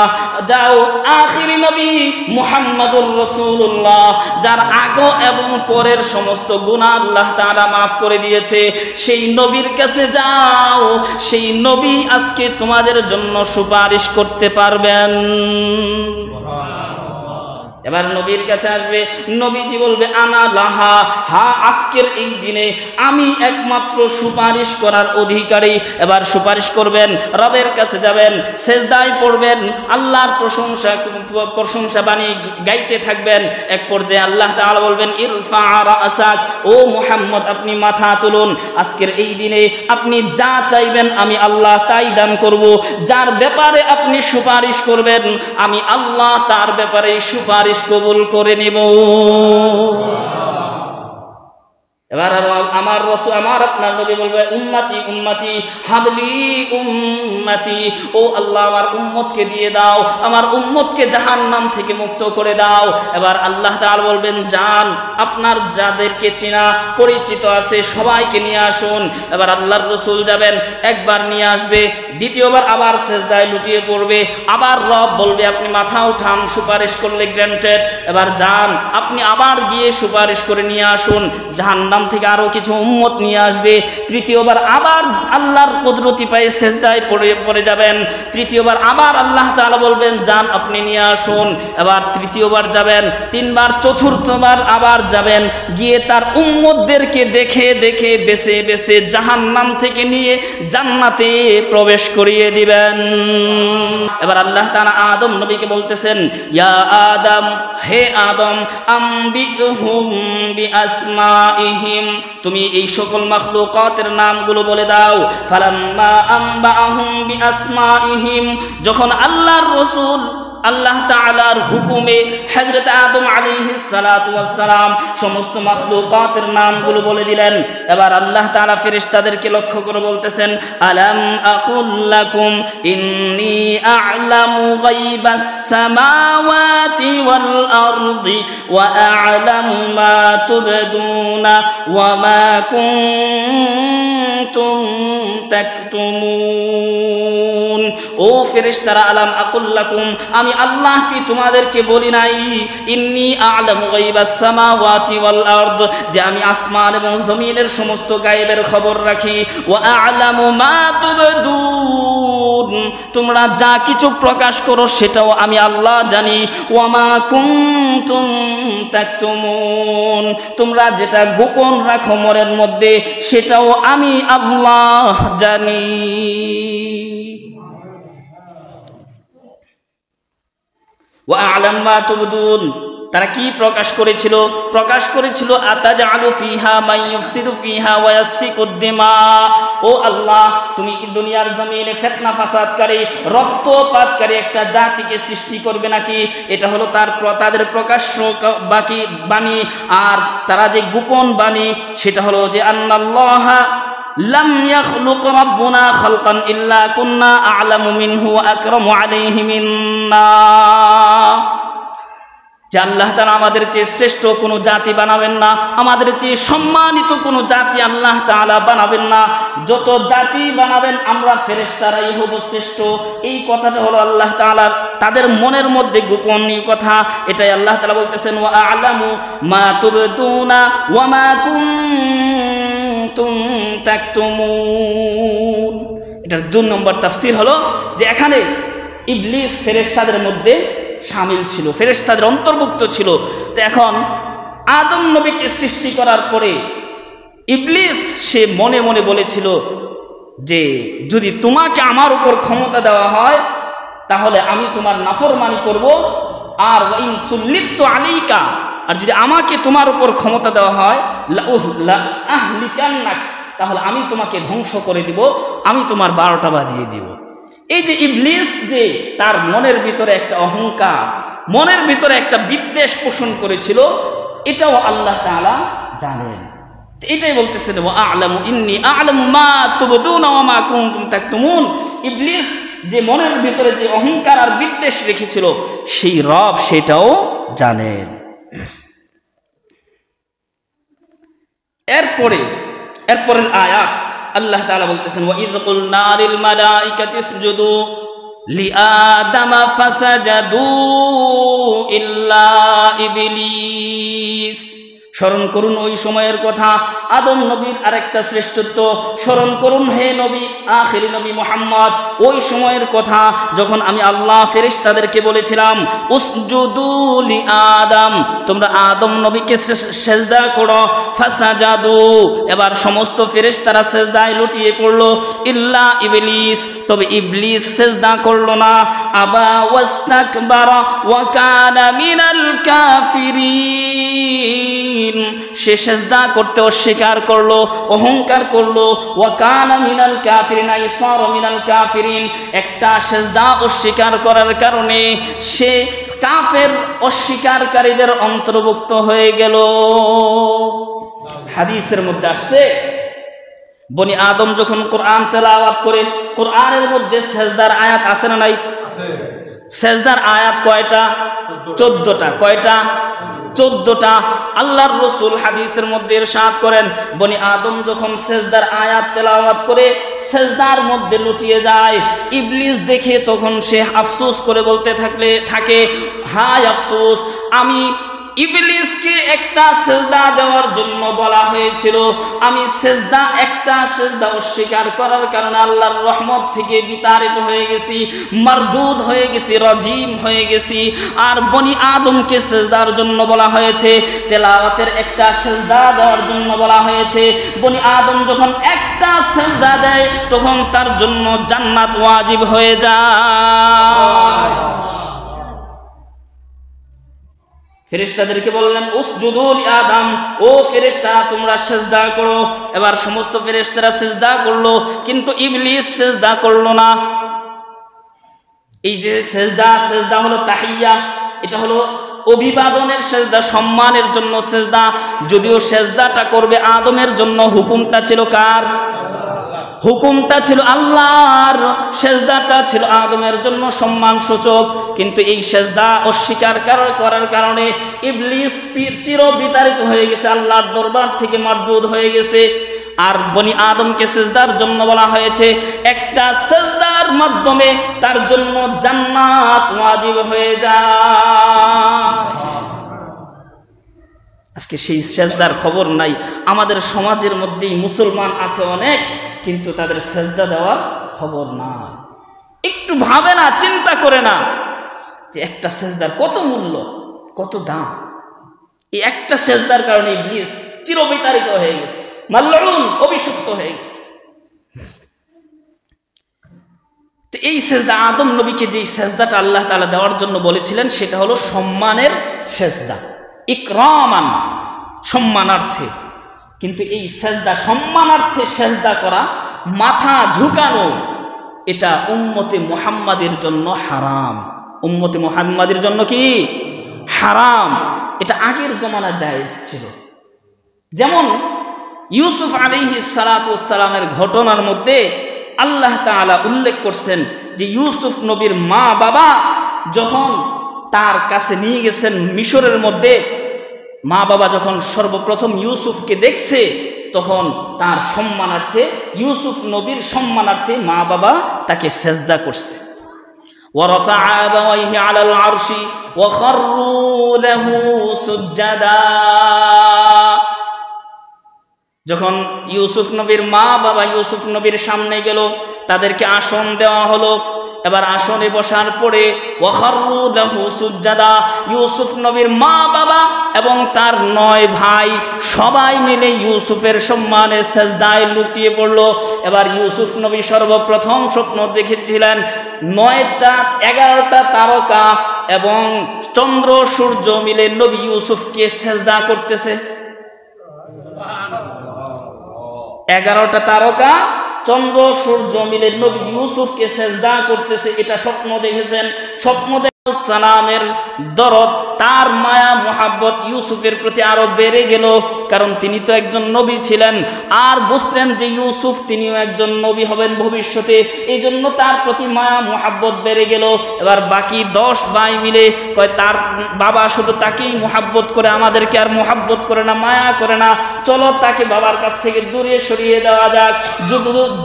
A: যাও আখিরি নবী মুহাম্মদুর রাসূলুল্লাহ, যার আগে এবং পরের সমস্ত গুনাহ আল্লাহ তাআলা মাফ করে দিয়েছে, সেই নবীর কাছে যাও, সেই নবী আজকে তোমাদের জন্য সুপারিশ করতে পারবেন। এবার নবীর কাছে আসবে, নবীজি বলবে আনা লাহা, হা আজকের এই দিনে আমি একমাত্র সুপারিশ করার অধিকারী। এবার সুপারিশ করবেন, রবের কাছে যাবেন, সেজদায় পড়বেন, আল্লাহর প্রশংসা বাণী গাইতে থাকবেন। এক পর্যায়ে আল্লাহ তাআলা বলবেন ইরফা রাসাক, ও মুহাম্মদ আপনি মাথা তুলুন, আজকের এই দিনে আপনি যা চাইবেন আমি আল্লাহ তাই দান করব। যার ব্যাপারে আপনি সুপারিশ করবেন আমি আল্লাহ তার ব্যাপারে সুপারিশ কবুল করে নেব। এবার আমার রাসূল, আমার আপনার নবী বলবে উম্মতি উম্মতি হাবলি উম্মতি, ও আল্লাহ আমার উম্মতকে দিয়ে দাও, আমার উম্মতকে জাহান্নাম থেকে মুক্ত করে দাও। এবার আল্লাহ তাআলা বলবেন যান, আপনার যাদেরকে চেনা পরিচিত আছে সবাইকে নিয়ে আসুন। এবার আল্লাহর রাসূল যাবেন, একবার নিয়ে আসবে, দ্বিতীয়বার আবার সেজদায় লুটিয়ে পড়বে, আবার রব বলবে আপনি মাথা উঠান, সুপারিশ করলে গ্র্যান্টেড। এবার যান, আপনি আবার গিয়ে সুপারিশ করে নিয়ে আসুন, জাহান্নাম থেকে আরো কিছু উম্মত নিয়ে আসবে। তৃতীয়বার আবার আল্লাহর কুদরতি পায়ে সেজদায় পড়ে যাবেন, তৃতীয়বার আবার আল্লাহ তাআলা বলবেন যান আপনি নিয়ে আসুন। এবার তৃতীয়বার যাবেন, তিনবার, চতুর্থবার আবার যাবেন, গিয়ে তার উম্মতদেরকে দেখে দেখে বেছে বেছে জাহান্নাম থেকে নিয়ে জান্নাতে প্রবেশ করিয়ে দিবেন। এবার আল্লাহ তাআলা আদম নবীকে বলতেছেন ইয়া আদম, হে আদম, আম্বিহুম বিআসমাইহিম, তুমি এই সকল মাখলুকাতের নামগুলো বলে দাও। ফালাম্মা আম্বাহুম বিআসমাইহিম, যখন আল্লাহর রাসূল আল্লাহ তাআলার হুকুমে হযরত আদম আলাইহিস সালাতু ওয়াস সালাম সমস্ত মাখলুকাতের নামগুলো বলে দিলেন। এবার আল্লাহ তাআলা ফেরেশতাদেরকে লক্ষ্য করে বলতেছেন আলাম আকুল লাকুম ইন্নী আ'লামু গায়বাস সামাওয়াতি ওয়াল আরদি ওয়া আ'লামু মা তুবদুনা ওয়া মা কুনতুম তাকতুমুন। ও ফেরেশতারা, আলাম আকুল লাকুম, আমি আল্লাহ কি তোমাদেরকে বলি নাই ইন্নী আ'লামু গায়বাস সামাওয়াতি ওয়াল আরদ, যে আমি আসমান এবং জমিনের সমস্ত গায়েবের খবর রাখি। ওয়া আ'লামু মা তুবদুন, তোমরা যা কিছু প্রকাশ করো সেটাও আমি আল্লাহ জানি। ওয়া মা কুনতুম তাকতুমুন, তোমরা যেটা গোপন রাখো মনের মধ্যে সেটাও আমি আল্লাহ জানি। ওয়া আ'লাম মা তুবদুন, তারা কি প্রকাশ করেছিল? প্রকাশ করেছিল আতাজআলু ফিহা মান ইউফসিদু ফিহা ওয়া ইয়াসফিকুদ দিমা, ও আল্লাহ তুমি কি দুনিয়ার জমিনে ফিতনা ফাসাদকারী, রক্তপাতকারী একটা জাতিকে সৃষ্টি করবে নাকি? এটা হলো তাদের প্রকাশ্য বাণী। আর তারা যে গোপন বাণী সেটা হলো যে আন্নাল্লাহা লাম ইয়াখলুক রাব্বুনা খালকান ইল্লা কুন্না আ'লামু মিনহু ওয়া আকরামু আলাইহি মিন্না, যে আল্লাহ তাআলা আমাদের চেয়ে শ্রেষ্ঠ কোনো জাতি বানাবেন না, আমাদের চেয়ে সম্মানিত কোনো জাতি আল্লাহ তাআলা বানাবেন না। যত জাতি বানাবেন আমরা ফেরেশতারাই হব শ্রেষ্ঠ। এই কথাটা হলো আল্লাহ তাআলা তাদের মনের মধ্যে গোপনীয় কথা। এটাই আল্লাহ তাআলা বলতেছেন ওয়া আ'লামু মা তুবদুনা ওয়া মা কুনতুম তাকতুমুন। এটার 2 নম্বর তাফসীর হলো যে এখানে ইবলিস ফেরেশতাদের মধ্যে শামিল ছিল, ফেরেশতাদের অন্তর্ভুক্ত ছিল। তো এখন আদম নবীকে সৃষ্টি করার পরে ইবলিস সে মনে মনে বলেছিল যে যদি তোমাকে আমার উপর ক্ষমতা দেওয়া হয় তাহলে আমি তোমার নাফরমানি করব, আর ওয়াইন সুল্লিতু আলাইকা, আর যদি আমাকে তোমার উপর ক্ষমতা দেওয়া হয় লা আহলিকান্নাক, তাহলে আমি তোমাকে ধ্বংস করে দিব, আমি তোমার 12টা বাজিয়ে দিব। এই যে ইবলিস যে তার মনের ভিতরে একটা অহংকার, মনের ভিতরে একটা বিদ্বেষ পোষণ করেছিল, এটাও আল্লাহ তাআলা জানেন। এটাই বলতেছেন ওয়া আ'লামু ইন্নী আ'লামু মা তুবদুনা ওয়া মা কুনতুম তাকতুমুন। ইবলিস যে মনের ভিতরে যে অহংকার আর বিদ্বেষ রেখেছিল সেই রব সেটাও জানেন। এরপরের আয়াত আল্লাহ তাআলা বলতেছেন ওয়া ইয কুলনা লিল মালাইকাতি ইসজুদু লিআদামা ফাসাজাদু ইল্লা ইবলিস স্মরণ করুন ওই সময়ের কথা, আদম নবীর আরেকটা শ্রেষ্ঠত্ব স্মরণ করুন হে নবী, আখিরি নবী মুহাম্মদ, ওই সময়ের কথা যখন আমি আল্লাহ ফেরেশতাদেরকে বলেছিলাম উসজুদু লি আদম, তোমরা আদম নবীকে সেজদা করো, ফাসাজাদু, এবার সমস্ত ফেরেশতারা সেজদায় লুটিয়ে পড়লো, ইল্লা ইবলিস, তবে ইবলিস সেজদা করলো না, আবা ওয়াস্তাকবারা ওয়া কানা মিনাল কাফিরিন, সে সেজদা করতে অস্বীকার করলো, অহংকার করলো, ওয়া কানা মিনাল কাফিরিন, আই সারা মিনাল কাফিরিন, একটা সেজদা অস্বীকার করার কারণে সে কাফের অস্বীকারীদের অন্তর্ভুক্ত হয়ে গেল। হাদিসের মধ্যে আসছে বনি আদম যখন কোরআন তেলাওয়াত করে, কোরআনের মধ্যে সেজদার আয়াত আছে না নাই? সেজদার আয়াত কয়টা? 14টা। কয়টা? 14টা। আল্লাহর রাসূল হাদিসের মধ্যে ইরশাদ করেন, বনি আদম যখন সেজদার আয়াত তেলাওয়াত করে সেজদার মধ্যে লুটিয়ে যায়, ইবলিস দেখে তখন সে আফসোস করে বলতে থাকে, হায় আফসোস, আমি ইবলিসকে একটা সেজদা দেওয়ার জন্য বলা হয়েছিল, আমি একটা সেজদা অস্বীকার করার কারণে আল্লাহর রহমত থেকে বিতাড়িত হয়ে গেছি, মারদুদ হয়ে গেছি, রাজিম হয়ে গেছি। আর বনি আদমকে সেজদার জন্য বলা হয়েছে, তেলাওয়াতের একটা সেজদা দেওয়ার জন্য বলা হয়েছে। বনি আদম যখন একটা সেজদা দেয় তখন তার জন্য জান্নাত ওয়াজিব হয়ে যায়। ফেরেশতাদেরকে বললেন উসজুদু লি আদম, ও ফেরেশতা তোমরা সিজদা করো। এবার সমস্ত ফেরেশতারা সিজদা করলো, কিন্তু ইবলিস সিজদা করলো না। এই যে সিজদা হলো তাহিয়া, এটা হলো অভিবাদনের সিজদা, সম্মানের জন্য সিজদা। যদিও সিজদাটা করবে আদমের জন্য, হুকুমটা ছিল কার? হুকুমটা ছিল আল্লাহর, সেজদাটা ছিল আদমের জন্য সম্মান সূচক। কিন্তু এই সেজদা অস্বীকার করার কারণে ইবলিস চির বিতাড়িত হয়ে গেছে, আল্লাহর দরবার থেকে মারদুদ হয়ে গেছে। আর বনি আদমকে সেজদার জন্য বলা হয়েছে, একটা সেজদার মাধ্যমে তার জন্য জান্নাত ওয়াজিব হয়ে যায়। আজকে সেই সেজদার খবর নাই। আমাদের সমাজের মধ্যেই মুসলমান আছে অনেক, কিন্তু তাদের সেজদা দেওয়ার খবর না। একটু ভাবে না, চিন্তা করে না যে একটা সেজদার কত মূল্য, কত দাম। এই একটা সেজদার কারণে ইবলিস চিরবিতাড়িত হয়ে গেছে, মালউন, অভিশপ্ত হয়ে গেছে। তো এই সেজদা, আদম নবীকে যে সেজদাটা আল্লাহ তাআলা দেওয়ার জন্য বলেছিলেন, সেটা হলো সম্মানের সেজদা, ইকরামান, সম্মানার্থে। কিন্তু এই সেজদা, সম্মানার্থে সেজদা করা, মাথা ঝুঁকানো, এটা উম্মতে মুহাম্মাদের জন্য হারাম। উম্মতে মুহাম্মাদের জন্য কি হারাম? এটা আগের জমানা জায়েজ ছিল। যেমন ইউসুফ আলাইহিস সালাতু ওয়াস সালামের ঘটনার মধ্যে আল্লাহ তাআলা উল্লেখ করছেন যে ইউসুফ নবীর মা বাবা যখন তার কাছে নিয়ে গেছেন মিশরের মধ্যে, মা বাবা যখন সর্বপ্রথম ইউসুফকে দেখছে, তখন তার সম্মানার্থে, ইউসুফ নবীর সম্মানার্থে মা বাবা তাকে সেজদা করছে। ওয়ারাফা আবাওয়াইহি আলাল আরশি ওয়া খাররু লাহু সুজদা। যখন ইউসুফ নবীর মা বাবা ইউসুফ নবীর সামনে গেল, তাদেরকে আসন দেওয়া হলো। এবার আসনে বসার পরে ওয়া খাররু লাহু সুজদা, ইউসুফ নবীর মা বাবা এবং তার 9 ভাই সবাই মিলে ইউসুফের সম্মানে সেজদায় লুটিয়ে পড়ল। এবার ইউসুফ নবী সর্বপ্রথম স্বপ্ন দেখেছিলেন 11টা তারকা এবং চন্দ্র সূর্য মিলে নবী ইউসুফকে সেজদা করতেছে। 11টা তারকা, চন্দ্র সূর্য মিলে নবী ইউসুফকে সেজদা করতেছে, এটা স্বপ্ন দেখেছেন। স্বপ্ন সালামের দরদ, তার মায়া মোহাব্বত ইউসুফের প্রতি আরো বেড়ে গেল, কারণ তিনি তো একজন নবী ছিলেন, আর বুঝতেন যে ইউসুফ তিনিও একজন নবী হবেন ভবিষ্যতে, এই জন্য তার প্রতি মায়া মোহাব্বত বেড়ে গেল। এবার বাকি 10 ভাই মিলে কয়, তার বাবা শুধু তাকেই মোহাব্বত করে, আমাদেরকে আর মোহাব্বত করে না, মায়া করে না, চলো তাকে বাবার কাছ থেকে দূরে সরিয়ে দেওয়া যাক।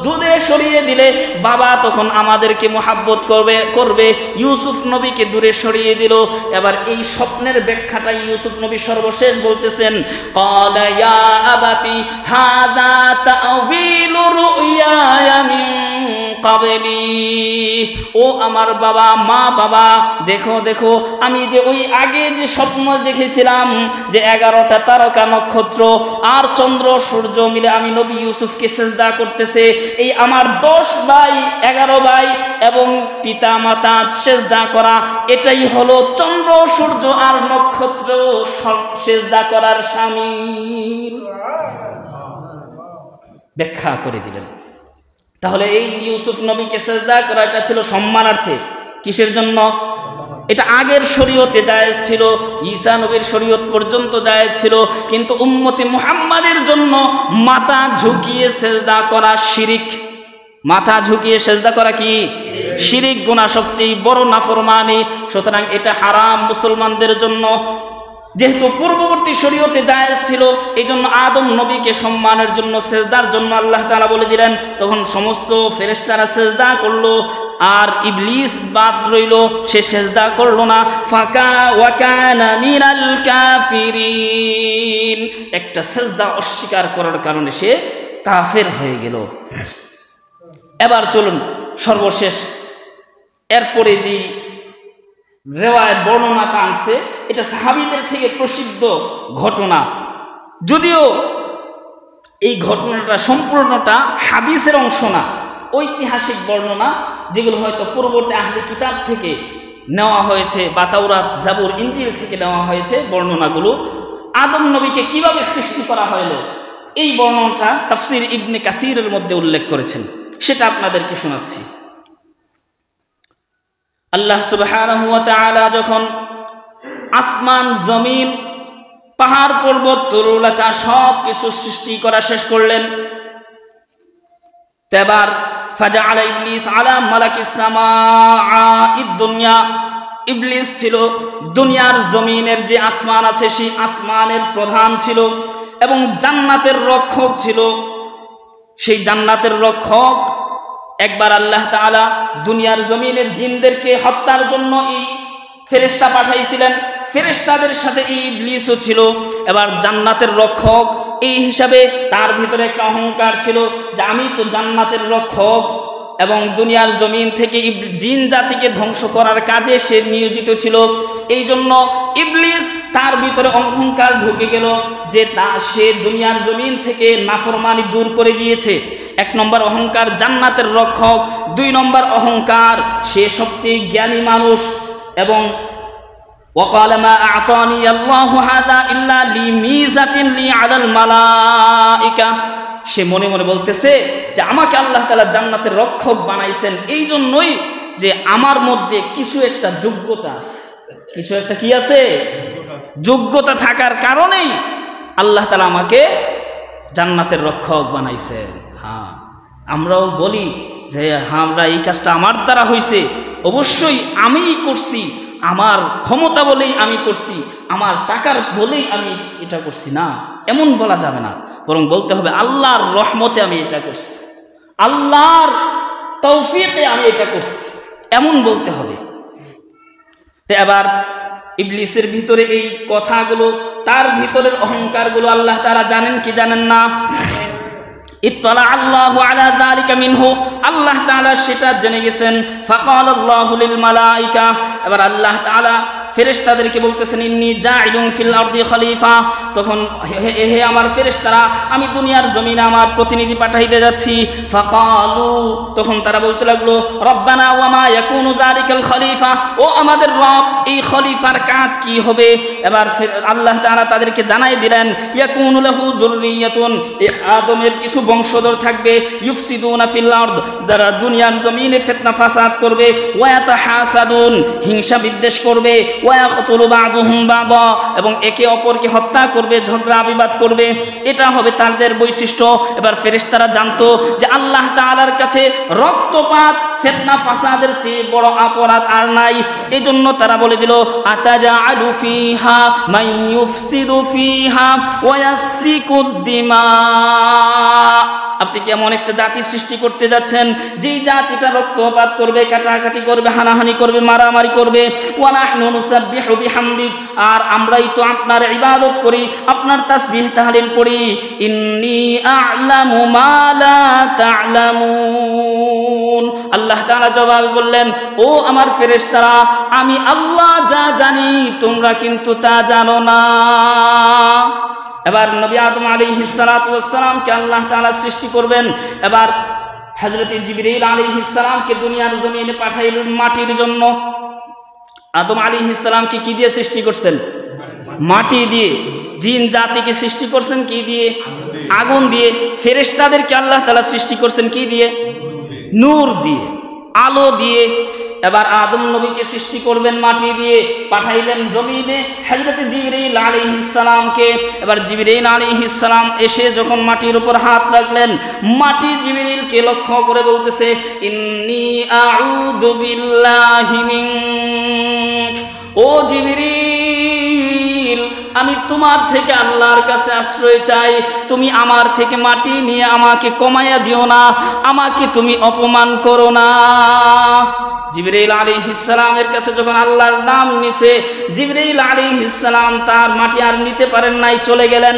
A: দূরে সরিয়ে দিলে বাবা তখন আমাদেরকে মোহাব্বত করবে। ইউসুফ নবীকে দূরে সরিয়ে দিল। এবার এই স্বপ্নের ব্যাখ্যাটা ইউসুফ নবী সর্বশেষ বলতেছেন, ক্বালা ইয়া আবাতি হাযা তা'ওয়িলু রু'য়ায়া মিন ক্বাবলি। ও আমার বাবা, মা বাবা, দেখো দেখো, আমি যে ওই আগে যে স্বপ্ন দেখেছিলাম যে 11টা তারকা নক্ষত্র আর চন্দ্র সূর্য মিলে আমি নবী ইউসুফকে সিজদা করতেছে, এই আমার 10 ভাই 11 ভাই এবং পিতা মাতা সিজদা করা, এটাই হলো চন্দ্র সূর্য আর নক্ষত্র সিজদা করার শামিল। ব্যাখ্যা করে দিলেন। তাহলে এই ইউসুফ নবীকে সিজদা করা এটা ছিল সম্মানার্থে। কিসের জন্য? এটা আগের শরীয়তে জায়েজ ছিল, ঈসা নবীর শরীয়ত পর্যন্ত জায়েজ ছিল, কিন্তু উম্মতে মুহাম্মাদের জন্য মাথা ঝুঁকিয়ে সিজদা করা শিরিক। মাথা ঝুঁকিয়ে সিজদা করা কি? শিরিক গুনাহ, সবচেয়ে বড় নাফরমানি। সুতরাং এটা হারাম মুসলমানদের জন্য। যেহেতু পূর্ববর্তী শরীয়তে জায়েজ ছিল, এই জন্য আদম নবীকে সম্মানের জন্য সিজদার জন্য আল্লাহ তাআলা বলে দিলেন, তখন সমস্ত ফেরেশতারা সিজদা করলো, আর ইবলিস বাদ রইল, সে সিজদা করলো না। ফাকা ওয়া কানা মিনাল কাফিরিন, একটা সিজদা অস্বীকার করার কারণে সে কাফের হয়ে গেল। এবার চলুন সর্বশেষ, এরপরে যে রেওয়ায়াত বর্ণনাটা আনছে এটা সাহাবীদের থেকে প্রসিদ্ধ ঘটনা, যদিও এই ঘটনাটা সম্পূর্ণটা হাদিসের অংশ না, ঐতিহাসিক বর্ণনা, যেগুলো হয়তো পূর্ববর্তী আহলে কিতাব থেকে নেওয়া হয়েছে বা তাওরাত, জাবুর, ইনজিল থেকে নেওয়া হয়েছে বর্ণনাগুলো। আদম নবীকে কিভাবে সৃষ্টি করা হলো এই বর্ণনাটা তাফসীর ইবনে কাসিরের মধ্যে উল্লেখ করেছেন, সেটা আপনাদেরকে শোনাচ্ছি। আল্লাহ সুবহানাহু ওয়া তাআলা যখন আসমান, জমিন, পাহাড়, পর্বত, তরুলতা সব কিছু সৃষ্টি করা শেষ করলেন, তেবার ফাজাআলা ইবলিস আলা মালাকিস সামাঈদ দুনিয়া, ইবলিস ছিল দুনিয়ার জমিনের যে আসমান আছে সেই আসমানের প্রধান ছিল এবং জান্নাতের রক্ষক ছিল। সেই জান্নাতের রক্ষক একবার আল্লাহ তাআলা দুনিয়ার জমিনের জিনদেরকে হত্যার জন্য এই ফেরেশতা পাঠাইছিলেন, ফেরেশতাদের সাথে এই ইবলিসও ছিল। এবার জান্নাতের রক্ষক এই হিসাবে তার ভিতরে একটা অহংকার ছিল যে আমি তো জান্নাতের রক্ষক, এবং দুনিয়ার জমিন থেকে জিন জাতিকে ধ্বংস করার কাজে সে নিয়োজিত ছিল। এই জন্য ইবলিস তার ভিতরে অহংকার ঢুকে গেল যে সে দুনিয়ার জমিন থেকে নাফরমানি দূর করে দিয়েছে। 1 নম্বর অহংকার জান্নাতের রক্ষক, 2 নম্বর অহংকার সে সবচেয়ে জ্ঞানী মানুষ, এবং وقال ما أعطاني الله هذا إلا لميزة لي على الملائكة, সে মনে মনে বলতেছে যে আমাকে আল্লাহ তাআলা জান্নাতের রক্ষক বানাইছেন এই জন্যই যে আমার মধ্যে কিছু একটা যোগ্যতা আছে, কিছু একটা কি আছে, যোগ্যতা থাকার কারণেই আল্লাহ তাআলা আমাকে জান্নাতের রক্ষক বানাইছেন। হ্যাঁ, আমরাও বলি যে আমরা এই কাজটা আমার দ্বারা হয়েছে, অবশ্যই আমিই করছি, আমার ক্ষমতা বলেই আমি করছি, আমার টাকার বলেই আমি এটা করছি, না, এমন বলা যাবে না, বরং বলতে হবে আল্লাহর রহমতে আমি এটা করছি, আল্লাহর তৌফিকে আমি এটা করছি, এমন বলতে হবে। তো এবার ইবলিসের ভিতরে এই কথাগুলো, তার ভিতরের অহংকারগুলো আল্লাহ তাআলা জানেন কি জানেন না? ইত্তালা আল্লাহু আলা যালিকা মিনহু, আল্লাহ তাআলা সেটা জেনে গেছেন। ফাকাল আল্লাহু লিল মালাইকা, এবার আল্লাহ তাআলা ফেরেশতাদেরকে বলতেছেন ইন্নী জাইলুন ফিল আরদি খলিফা, তখন হে আমার ফেরেশতারা, আমি দুনিয়ার জমিনে আমার প্রতিনিধি পাঠাইতে যাচ্ছি। ফাকালু, তখন তারা বলতে লাগলো রব্বানা ওয়া মা ইয়াকুনু যালিকাল খলিফা, ও আমাদের রব এই খলিফার কাজ কি হবে? এবার আল্লাহ তাআলা তাদেরকে জানাই দিলেন ইয়াকুনু লাহু যুররিয়াতুন, আদমের কিছু বংশধর থাকবে, ইউফসিদুনা ফিল আরদ, যারা দুনিয়ার জমিনে ফিতনা ফাসাদ করবে, ওয়া ইয়াতাহাসাদুন, হিংসা বিদ্বেষ করবে, ওয়া ইয়াকতুলু বা'দুহুম বা'দা, এবং একে অপরকে হত্যা করবে, ঝগড়া বিবাদ করবে, এটা হবে তাদের বৈশিষ্ট্য। এবার ফেরেশতারা জানতো যে আল্লাহ তাআলার কাছে রক্তপাত, ফিতনা ফাসাদের চেয়ে বড় অপরাধ আর নাই। এজন্য তারা বলে দিল আতাজাআলু ফিহা মান ইউফসিদু ফিহা ওয়া ইয়াসফিকুদ দিমা, আপনি কি এমন একটা জাতি সৃষ্টি করতে যাচ্ছেন যেই জাতিটা রক্তপাত করবে, কাটাকাটি করবে, হানাহানি করবে, মারামারি করবে। ওয়া নাহনু নুসাব্বিহু বিহামদিক, আর আমরাই তো আপনার ইবাদত করি, আপনার তাসবিহ তাহলিল পড়ি। ইন্নী আ'লামু মা লা তা'লামুন, আল্লাহ তাআলা জবাবে বললেন, ও আমার ফেরেশতারা, আমি আল্লাহ যা জানি তোমরা কিন্তু তা জানো না। এবার নবী আদম আলাইহিস সালাতু ওয়াস সালামকে আল্লাহ তাআলা সৃষ্টি করবেন। এবার হযরত জিবরীল আলাইহিস সালামকে দুনিয়ার জমিনে পাঠাইলেন মাটির জন্য। আদম আলাইহিস সালামকে কি দিয়ে সৃষ্টি করছেন? মাটি দিয়ে। জিন জাতিকে সৃষ্টি করছেন কি দিয়ে? আগুন দিয়ে। ফেরেশতাদেরকে আল্লাহ তাআলা সৃষ্টি করছেন কি দিয়ে? নূর দিয়ে, আলো দিয়ে। এবার আদম নবীকে সৃষ্টি করবেন মাটি দিয়ে, পাঠাইলেন জমিনে হযরত জিবরীল আলাইহিস সালামকে। এবার জিবরীল আলাইহিস সালাম এসে যখন মাটির উপর হাত রাখলেন, মাটি জিবরীলকে লক্ষ্য করে বলতেছে, ইন্নী আউযু বিল্লাহি মিনক, ও জিবরীল, আমি তোমার থেকে আল্লাহর কাছে আশ্রয় চাই, তুমি আমার থেকে মাটি নিয়ে আমাকে কমাইয়া দিও না, আমাকে তুমি অপমান করো না। জিবরীল আলাইহিস সালামের কাছে যখন আল্লাহর নাম নিছে, জিবরীল আলাইহিস সালাম তার মাটি আর নিতে পারেন নাই, চলে গেলেন।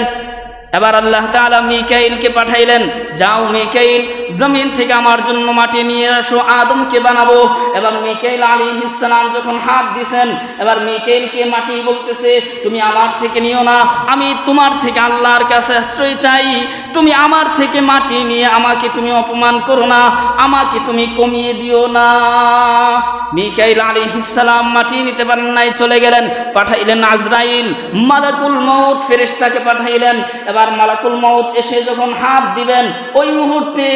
A: এবার আল্লাহ তাআলা মিকাইলকে পাঠাইলেন, যাও মিকাইল, জমিন থেকে আমার জন্য মাটি নিয়ে আসো, আদমকে বানাবো। এবার মিকাইল আলাইহিস সালাম যখন হাত দিছেন, এবার মিকাইলকে মাটি বলতেছে, তুমি আমার থেকে নিও না, আমি তোমার থেকে আল্লাহর কাছে আশ্রয় চাই, তুমি আমার থেকে মাটি নিয়ে আমাকে তুমি অপমান করো না, আমাকে তুমি কমিয়ে দিও না। মিকাইল আলাইহিস সালাম মাটি নিতে পারেন নাই, চলে গেলেন। পাঠাইলেন আজরাইল, মালাকুল মউত ফেরেশতাকে পাঠাইলেন। এবার মালাকুল মউত এসে যখন হাত দিবেন, ওই মুহূর্তে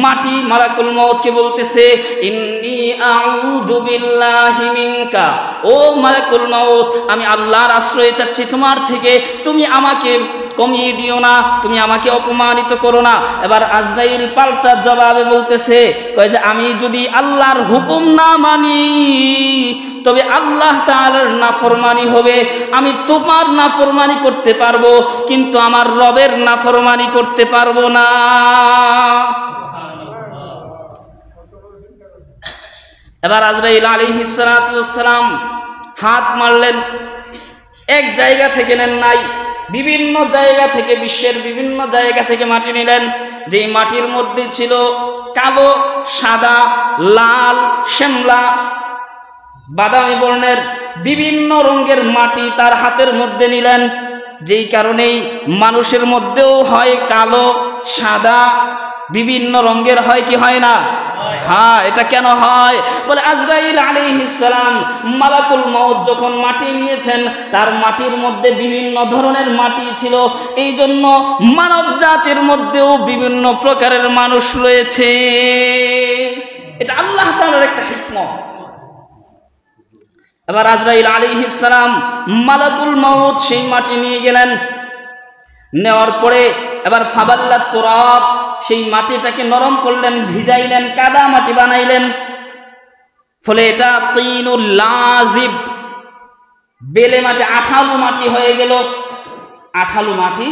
A: মাটি মালাকুল মউতকে বলতেছে, ইন্নী আউযু বিল্লাহি মিনকা, ও মালাকুল মউত, আমি আল্লাহর আশ্রয় চাচ্ছি তোমার থেকে, তুমি আমাকে কমিয়ে দিও না, তুমি আমাকে অপমানিত করো না। এবার আজরাইল পাল্টা জবাবে বলতেছে, কয় যে আমি যদি আল্লাহর হুকুম না মানি তবে আল্লাহ তাআলার নাফরমানি হবে, আমি তোমার নাফরমানি করতে পারবো কিন্তু আমার রবের নাফরমানি করতে পারবো না। এবার আজরাইল আলাইহিস সালাতু ওয়াস সালাম হাত মারলেন, এক জায়গা থেকে নেন নাই, বিভিন্ন জায়গা থেকে, বিশ্বের বিভিন্ন জায়গা থেকে মাটি নিলেন। যেই মাটির মধ্যে ছিল কালো, সাদা, লাল, শ্যামলা, বাদামি বর্ণের বিভিন্ন রঙের মাটি তার হাতের মধ্যে নিলেন। যেই কারণেই মানুষের মধ্যেও হয় কালো, সাদা, বিভিন্ন রঙের, হয় কি হয় না? হ্যাঁ, এটা কেন হয়? বলে আজরাইল আলাইহিস সালাম মালাকুল মউত যখন মাটি নিয়েছেন, তার মাটির মধ্যে বিভিন্ন ধরনের মাটি ছিল, এই জন্য মানব জাতির মধ্যেও বিভিন্ন প্রকারের মানুষ রয়েছে। এটা আল্লাহ তাআলার একটা হিকমত। এবার আজরাইল আলাইহিস সালাম মালাকুল মউত সেই মাটি নিয়ে গেলেন। নেওয়ার পরে এবার ফাবাল্লাত তুরাব, সেই মাটিটাকে নরম করলেন, ভিজাইলেন, কাদা মাটি বানাইলেন। ফলে এটা তিনুল লাজিব, বেলে মাটি, আঠালু মাটি হয়ে গেল। আঠালু মাটি,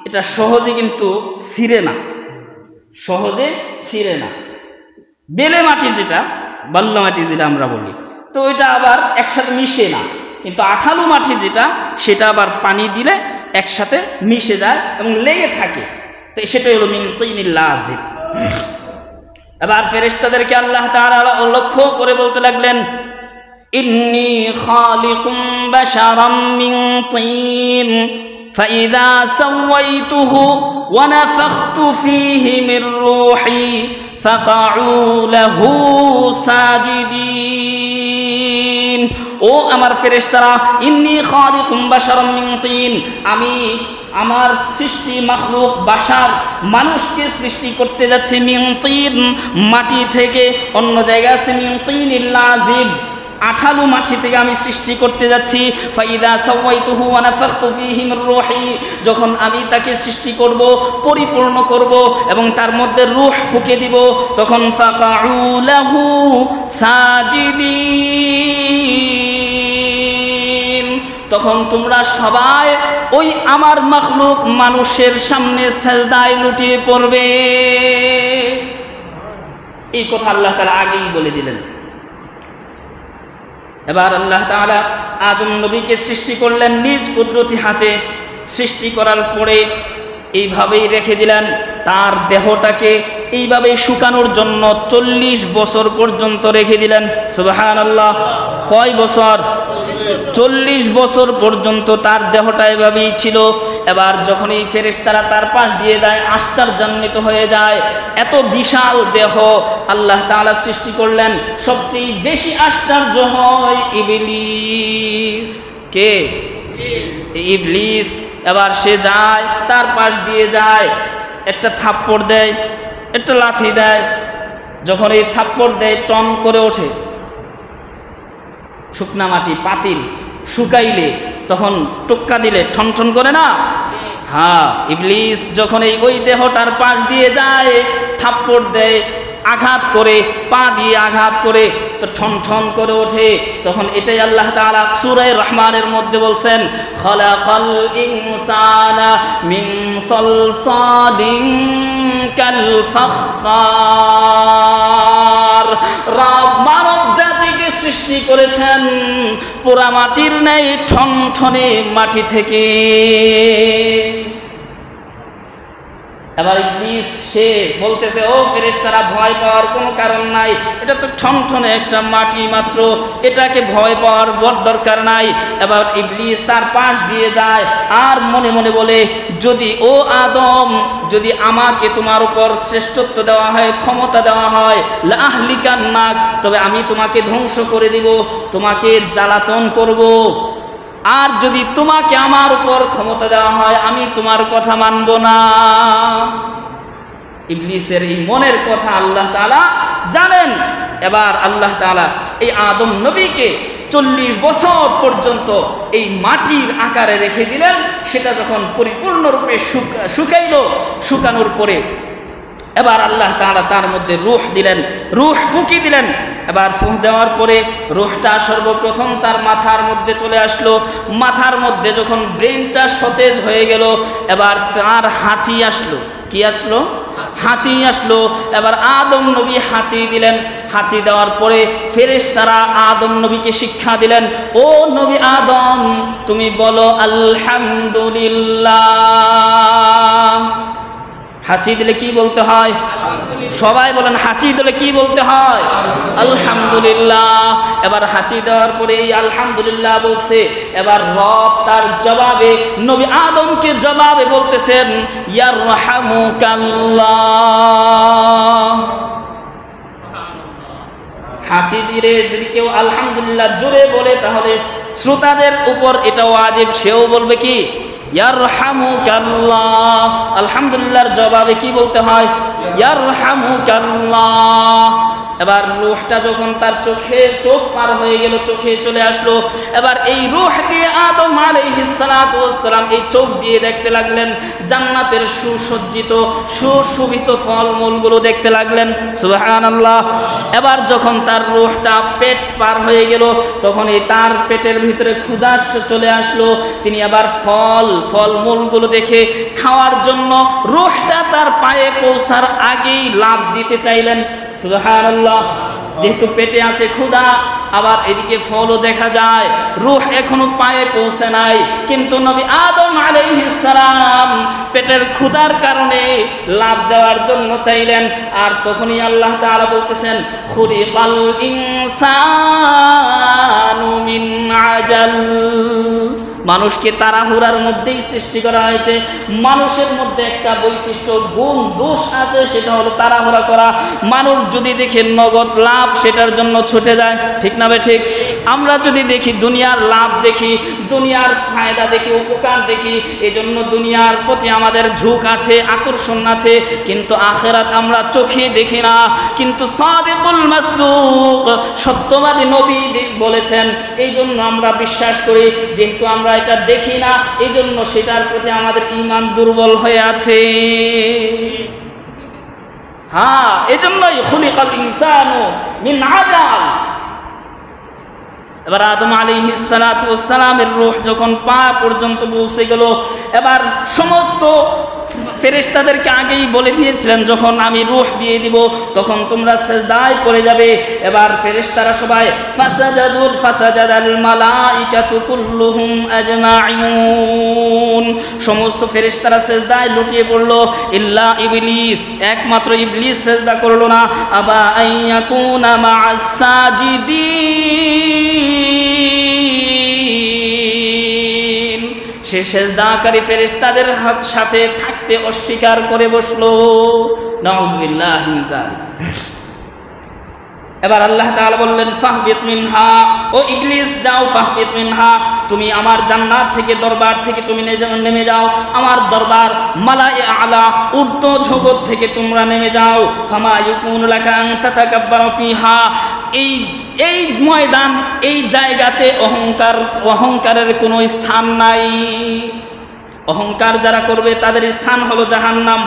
A: এটা সহজে কিন্তু ছিঁড়ে না, সহজে ছিঁড়ে না। বেলে মাটি যেটা, বাল্লা মাটি যেটা আমরা বলি, তো ওইটা আবার একসাথে মিশে না। কিন্তু আঠালু মাটি যেটা, সেটা আবার পানি দিলে একসাথে মিশে যায় এবং লেগে থাকে, তো সেটাই হলো মিন তিনিল লাজিব। এবার ফেরেশতাদেরকে আল্লাহ তাআলা লক্ষ্য করে বলতে লাগলেন, ইন্নী খালিকুম বাশারাম মিন তিন ফাইযা সাওয়াইতুহু ওয়া নাফাখতু ফীহি মির রূহি ফাকাউ লাহু সাজিদিন। ও আমার ফেরেশতারা, ইন্নী খালিকুম বাশারাম মিন তিন, আমি আমার সৃষ্টি মাখলুক বাশার, মানুষকে সৃষ্টি করতে যাচ্ছি মিন তিন, মাটি থেকে। অন্য জায়গায় আছে মিন তিনিল লাজিব, আঠালু মাটি থেকে আমি সৃষ্টি করতে যাচ্ছি। ফাইদা সাওয়াইতুহু ওয়া নাফাখতু ফীহি মির রূহি, যখন আমি তাকে সৃষ্টি করব, পরিপূর্ণ করব এবং তার মধ্যে রূহ ফুঁকে দিব, তখন ফাকাউ লাহু সাজিদিন, তখন তোমরা সবাই ওই আমার মাখলুক মানুষের সামনে সাজদায় লুটিয়ে পড়বে। এই কথা আল্লাহ তাআলা আগেই বলে দিলেন। এবার আল্লাহ তাআলা আদম নবীকে সৃষ্টি করলেন নিজ কুদরতি হাতে। সৃষ্টি করার পরে এইভাবেই রেখে দিলেন, তার দেহটাকে এইভাবেই শুকানোর জন্য 40 বছর পর্যন্ত রেখে দিলেন। সুবহানাল্লাহ। কয় বছর? 40 বছর পর্যন্ত তার দেহটা এভাবেই ছিল। এবার যখন এই ফেরেশতারা তার পাশ দিয়ে যায়, আশ্চর্যান্বিত হয়ে যায়, এত বিশাল দেহ আল্লাহ তাআলা সৃষ্টি করলেন। সবচেয়ে বেশি আশ্চর্য হয় ইবলিস। কে? ইবলিস। এবার সে যায়, তার পাশ দিয়ে যায়, একটা থাপ্পড় দেয়, একটা লাথি দেয়। যখন এই থাপ্পড় দেয় টন করে ওঠে। শুকনা মাটি পাতিল শুকাইলে তখন টোক্কা দিলে ঠন ঠন করে না? হ্যাঁ, ইবলিস যখন ওই দেহটার পাশ দিয়ে যায়, থাপ্পড় দেয়, আঘাত করে, পা দিয়ে আঘাত করে, তো ঠন ঠন করে ওঠে। তখন এটাই আল্লাহ তাআলা সূরা রহমানের মধ্যে বলছেন, খালাকাল ইনসানা মিন সালসালিন কাল ফাখখার। রব মানব জাতিকে সৃষ্টি করেছেন পোড়া মাটির ন্যায় ঠনঠনে মাটি থেকে। এবার ইবলিস সে বলতেছে, ও ফেরেশতারা, ভয় পাওয়ার কোনো কারণ নাই, এটা তো ঠনঠনে একটা মাটি মাত্র, এটাকে ভয় পাওয়ার বড় দরকার নাই। এবার ইবলিস তার পাশ দিয়ে যায় আর মনে মনে বলে, যদি ও আদম, যদি আমাকে তোমার উপর শ্রেষ্ঠত্ব দেওয়া হয়, ক্ষমতা দেওয়া হয়, লা আহলিকান্নাক, তবে আমি তোমাকে ধ্বংস করে দিব, তোমাকে জ্বালাতন করব। আর যদি তোমাকে আমার উপর ক্ষমতা দেওয়া হয়, আমি তোমার কথা মানব না। ইবলিসের এই মনের কথা আল্লাহ তাআলা জানেন। এবার আল্লাহ তাআলা এই আদম নবীকে 40 বছর পর্যন্ত এই মাটির আকারে রেখে দিলেন। সেটা যখন পরিপূর্ণরূপে শুকানোর পরে এবার আল্লাহ তাআলা তার মধ্যে রূহ দিলেন, রূহ ফুঁকি দিলেন। এবার ফুঁক দেওয়ার পরে রূহটা সর্বপ্রথম তার মাথার মধ্যে চলে আসলো। মাথার মধ্যে যখন ব্রেনটা সতেজ হয়ে গেল, এবার তার হাঁচি আসলো। কি আসলো? হাঁচি আসলো। এবার আদম নবী হাঁচি দিলেন। হাঁচি দেওয়ার পরে ফেরেশতারা আদম নবীকে শিক্ষা দিলেন, ও নবী আদম, তুমি বলো আলহামদুলিল্লাহ। হাঁচি দিলে কি বলতে হয়? সবাই বলেন, হাঁচি দিলে কি বলতে হয়? আলহামদুলিল্লাহ। এবার হাঁচি দেওয়ার পরে এই আলহামদুলিল্লাহ বলছে। এবার রব তার জবাবে নবী আদমকে জবাবে বলতেছেন, ইয়ারহামুকাল্লাহ। হাঁচি দিয়ে যদি কেউ আলহামদুলিল্লাহ জোরে বলে, তাহলে শ্রোতাদের উপর এটা ওয়াজিব, সেও বলবে কি? ইয়ারহামুকাল্লাহ। আলহামদুলিল্লাহর জবাবে কি বলতে হয়? ইয়ারহামুকাল্লাহ। এবার রূহটা যখন তার চোখ পার হয়ে গেল, চোখে চলে আসলো, এবার এই রূহ দিয়ে আদম আলাইহিস সালাতু ওয়াস সালাম এই চোখ দিয়ে দেখতে লাগলেন জান্নাতের সুসজ্জিত সুশোভিত ফলমূলগুলো দেখতে লাগলেন। সুবহানাল্লাহ। এবার যখন তার রূহটা পেট পার হয়ে গেল, তখন এই তার পেটের ভিতরে ক্ষুধা চলে আসলো। তিনি আবার ফলমূলগুলো দেখে খাওয়ার জন্য রূহটা তার পায়ে পৌঁছার আগেই লাফ দিতে চাইলেন। সুবহানাল্লাহ। যেহেতু পেটে আছে ক্ষুধা, আবার এদিকে ফলও দেখা যায়, রূহ এখনো পায়ে পৌঁছে নাই, কিন্তু নবী আদম আলাইহিস সালাম পেটের ক্ষুধার কারণে লাফ দেওয়ার জন্য চাইলেন। আর তখনই আল্লাহ তাআলা বলতেছেন, খুলিকাল ইনসানু মিন আজাল। মানুষকে তাড়াহুড়ার মধ্যেই সৃষ্টি করা হয়েছে। মানুষের মধ্যে একটা বৈশিষ্ট্য, গুণ, দোষ আছে, সেটা হলো তাড়াহুড়া করা। মানুষ যদি দেখে নগদ লাভ, সেটার জন্য ছুটে যায়। ঠিক না বে ঠিক? আমরা যদি দেখি দুনিয়ার লাভ দেখি, দুনিয়ার ফায়দা দেখি, উপকার দেখি, এই জন্য দুনিয়ার প্রতি আমাদের ঝোঁক আছে, আকর্ষণ আছে, কিন্তু আখিরাত আমরা চোখে দেখি না। কিন্তু সাদিকুল মাসদুক, সত্যবাদী নবী বলেছেন, এই জন্য আমরা বিশ্বাস করি। যেহেতু আমরা এটা দেখি না, এই জন্য সেটার প্রতি আমাদের ঈমান দুর্বল হয়ে আছে। হ্যাঁ, এজন্যই খুলিকাল ইনসানু মিন আজাল। এবার আদম আলাইহিস সালাতু ওয়াস সালামের রূহ যখন পা পর্যন্ত পৌঁছে গেল, এবার সমস্ত ফেরেশতাদেরকে আগেই বলে দিয়েছিলেন যখন আমি রূহ দিয়ে দিব তখন তোমরা সিজদায় পড়ে যাবে। এবার ফেরেশতারা সবাই ফাসাজাদাল মালাইকাতু কুল্লুহুম আজমাইন, সমস্ত ফেরেশতারা সিজদায় লুটিয়ে পড়ল, ইল্লা ইবলিস, একমাত্র ইবলিস সিজদা করলো না। আবা আইয়াকুনা মা'আস সাজিদিন, সে সিজদাকারী ফেরেশতাদের সাথে থাকতে অস্বীকার করে বসলো। নাউযুবিল্লাহি মিন যালিক। এবার আল্লাহ তাআলা বললেন ফাহবিত মিনহা, ও ইবলিস যাও, ফাহবিত মিনহা, তুমি আমার জান্নাত থেকে দরবার থেকে তুমি নেমে যাও, আমার দরবার মালায়ে আলা ঊর্ধ্ব জগৎ থেকে তোমরা নেমে যাও। ফামা ইয়াকুনু লাকা আন তাতাকাব্বারা ফিহা, এই ময়দান, এই জায়গাতে অহংকারের কোনো স্থান নাই। অহংকার যারা করবে তাদের স্থান হলো জাহান্নাম।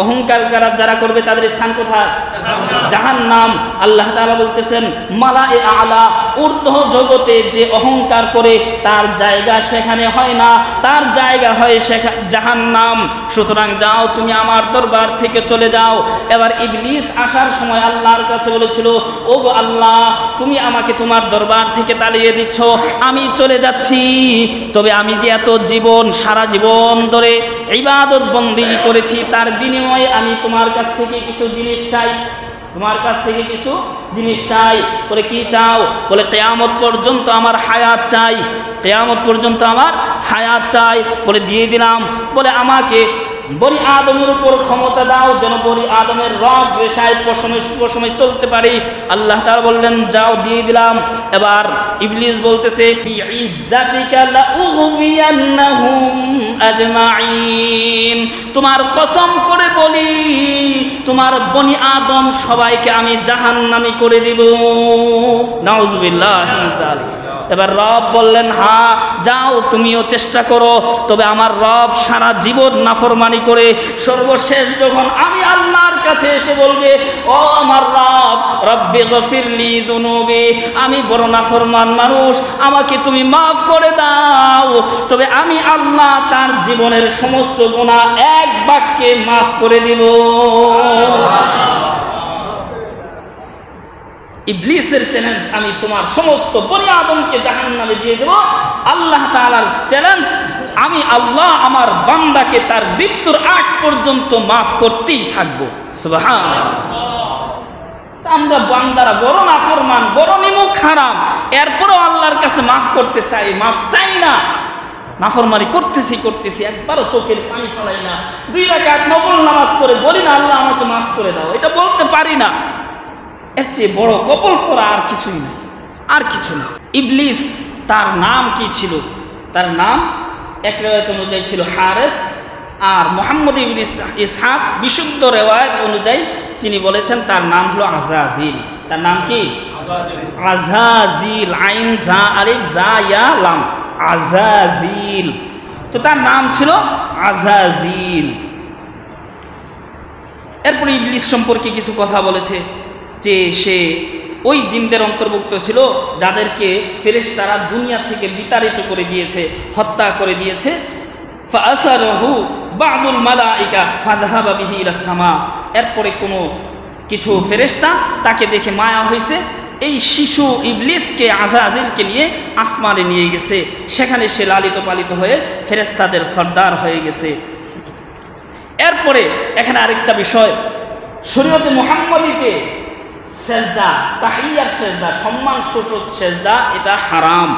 A: অহংকার যারা করবে তাদের স্থান কোথায়? জাহান্নাম। আল্লাহ তাআলা বলতেছেন মালায়ে আলা, ঊর্ধ্ব জগতে যে অহংকার করে তার জায়গা সেখানে হয় না, তার জায়গা হয় জাহান্নাম। সুতরাং যাও, তুমি আমার দরবার থেকে চলে যাও। এবার ইবলিস আসার সময় আল্লাহর কাছে বলেছিল, ওগো আল্লাহ, তুমি আমাকে তোমার দরবার থেকে তাড়িয়ে দিচ্ছ, আমি চলে যাচ্ছি, তবে আমি যে এত সারা জীবন ধরে ইবাদত বন্দেগী করেছি তার বিনিময়ে আমি তোমার কাছ থেকে কিছু জিনিস চাই, তোমার কাছ থেকে কিছু জিনিস চাই। বলে কি চাও? বলে কিয়ামত পর্যন্ত আমার হায়াত চাই, কিয়ামত পর্যন্ত আমার হায়াত চাই। বলে দিয়ে দিলাম। বলে আমাকে বনি আদমের উপর ক্ষমতা দাও, যেন বনি আদমের রগ রেশায় প্রশমে চলতে পারি। আল্লাহ তাআলা বললেন যাও, দিয়ে দিলাম। এবার ইবলিস বলতেছে ফি ইজ্জাতিকা লাউগবিয়ান্নাহুম আজমাইন, তোমার কসম করে বলি তোমার বনি আদম সবাইকে আমি জাহান্নামী করে দিব। নাউযুবিল্লাহি মিন যালিক। এবার রব বললেন হ্যাঁ যাও, তুমিও চেষ্টা করো, তবে আমার রব সারা জীবন নাফরমানি করে সর্বশেষ যখন আমি আল্লাহর কাছে এসে বলবে, ও আমার রব, রব্বি গফিরলি যুনুবি, আমি বড় নাফরমান মানুষ, আমাকে তুমি মাফ করে দাও, তবে আমি আল্লাহ তার জীবনের সমস্ত গুনাহ এক বাক্যে মাফ করে দিব। ইবলিসের চ্যালেঞ্জ, আমি তোমার সমস্ত বনি আদমকে জাহান্নামে দিয়ে দেব। আল্লাহ তাআলার চ্যালেঞ্জ, আমি আল্লাহ আমার বান্দাকে তার মৃত্যুর আগ পর্যন্ত মাফ করতেই থাকবো। সুবহানাল্লাহ। আমরা বান্দারা বড় নাফরমান, বড় নিমুখ হারাম, এরপরও আল্লাহর কাছে মাফ করতে চাই, মাফ চাই না। নাফরমানি করতেছি, একবারও চোখের পানি ফেলাই না, 2 রাকাত নফল নামাজ করে বলি না আল্লাহ আমাকে মাফ করে দাও, এটা বলতে পারি না। এর চেয়ে বড় কপল করা আর কিছুই নাই, আর কিছু না। ইবলিস তার নাম কি ছিল? তার নাম এক রেওয়ায়েত অনুযায়ী ছিল হারেস, আর মুহাম্মদ ইবনে ইসহাক বিশুদ্ধ রেওয়ায়েত অনুযায়ী তিনি বলেছেন তার নাম হলো আযাজিল। তার নাম কি? আযাজিল, আইন জা আলিফ জা ইয়া লাম, আযাজিল। তো তার নাম ছিল আযাজিল। এরপর ইবলিস সম্পর্কে কিছু কথা বলেছে যে সে ওই জিনদের অন্তর্ভুক্ত ছিল যাদেরকে ফেরেশতারা দুনিয়া থেকে বিতাড়িত করে দিয়েছে, হত্যা করে দিয়েছে। ফাআসারাহু বা'দুল মালাইকা ফাযহাবা বিহি ইলাস সামা, এরপরে কোনো কিছু ফেরেশতা তাকে দেখে মায়া হয়েছে, এই শিশু ইবলিসকে আযাজিলকে নিয়ে আসমানে নিয়ে গেছে, সেখানে সে লালিত পালিত হয়ে ফেরেশতাদের সর্দার হয়ে গেছে। এরপরে এখানে আরেকটা বিষয়, শরীয়তে মুহাম্মাদীতে সেজদা, তাহিয়ার সেজদা, সম্মান সূচক সেজদা, এটা হারাম।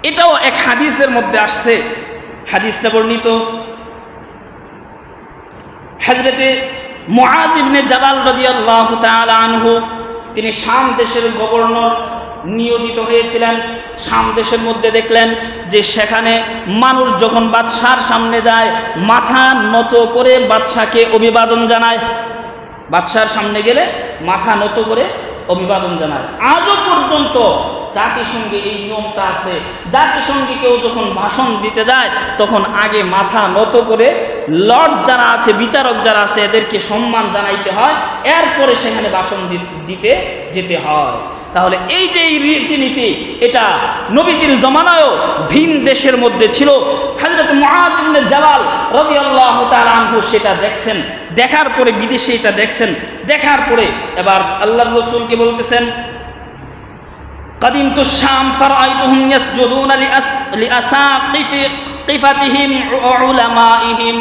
A: এটাও এক হাদিসের মধ্যে আসছে। হাদিসটা বর্ণিত হযরতে মুআয ইবনে জাবাল রাদিয়াল্লাহু তাআলা আনহু, তিনি শাম দেশের গভর্নর নিয়োজিত হয়েছিলেন। শাম দেশের মধ্যে দেখলেন যে সেখানে মানুষ যখন বাদশার সামনে যায় মাথা নত করে বাদশাকে অভিবাদন জানায়, বাদশার সামনে গেলে মাথা নত করে অভিবাদন জানায়। আজও পর্যন্ত জাতিসংঘে এই নিয়মটা আছে, জাতিসংঘে কেউ যখন ভাষণ দিতে যায় তখন আগে মাথা নত করে লর্ড যারা আছে, বিচারক যারা আছে, এদেরকে সম্মান জানাইতে হয়, এরপরে সেখানে ভাষণ দিতে যেতে হয়। তাহলে এই যে এই রীতিনীতি, এটা নবীজির জমানায়ও ভিন দেশের মধ্যে ছিল। হযরত মুআয ইবনে জাবাল রাদিয়াল্লাহু তাআলা আনহু সেটা দেখছেন, দেখার পরে বিদেশে এটা দেখছেন, দেখার পরে এবার আল্লাহর রাসূলকে বলতেছেন, قدمت الشام فرأيتهم يسجدون لأساقفتهم وعلمائهم।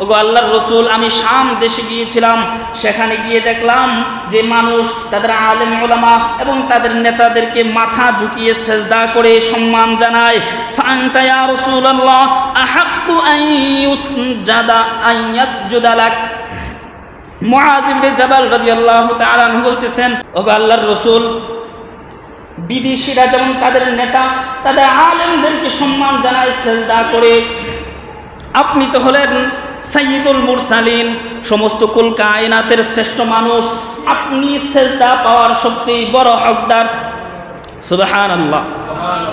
A: ওগো আল্লাহর রাসূল, আমি শাম দেশে গিয়েছিলাম, সেখানে গিয়ে দেখলাম যে মানুষ তাদের আলেম উলামা এবং তাদের নেতাদেরকে মাথা ঝুঁকিয়ে সেজদা করে সম্মান জানায়। ফাআনতা ইয়া রাসূলুল্লাহ আহাক্কু আন ইয়াসজুদা লাক। মুআয ইবনে জাবাল রাদিয়াল্লাহু তাআলা আনহু বলতেছেন, ওগো আল্লাহর রাসূল, বিদেশিরা যেমন তাদের নেতা তাদের আলেমদেরকে সম্মান জানায় সেজদা করে, আপনি তো হলেন সাইয়্যিদুল মুরসালিন, সমস্ত কুল কায়নাতের শ্রেষ্ঠ মানুষ, আপনি সেজদা পাওয়ার সবচেয়ে বড় হকদার। সুবহানাল্লাহ,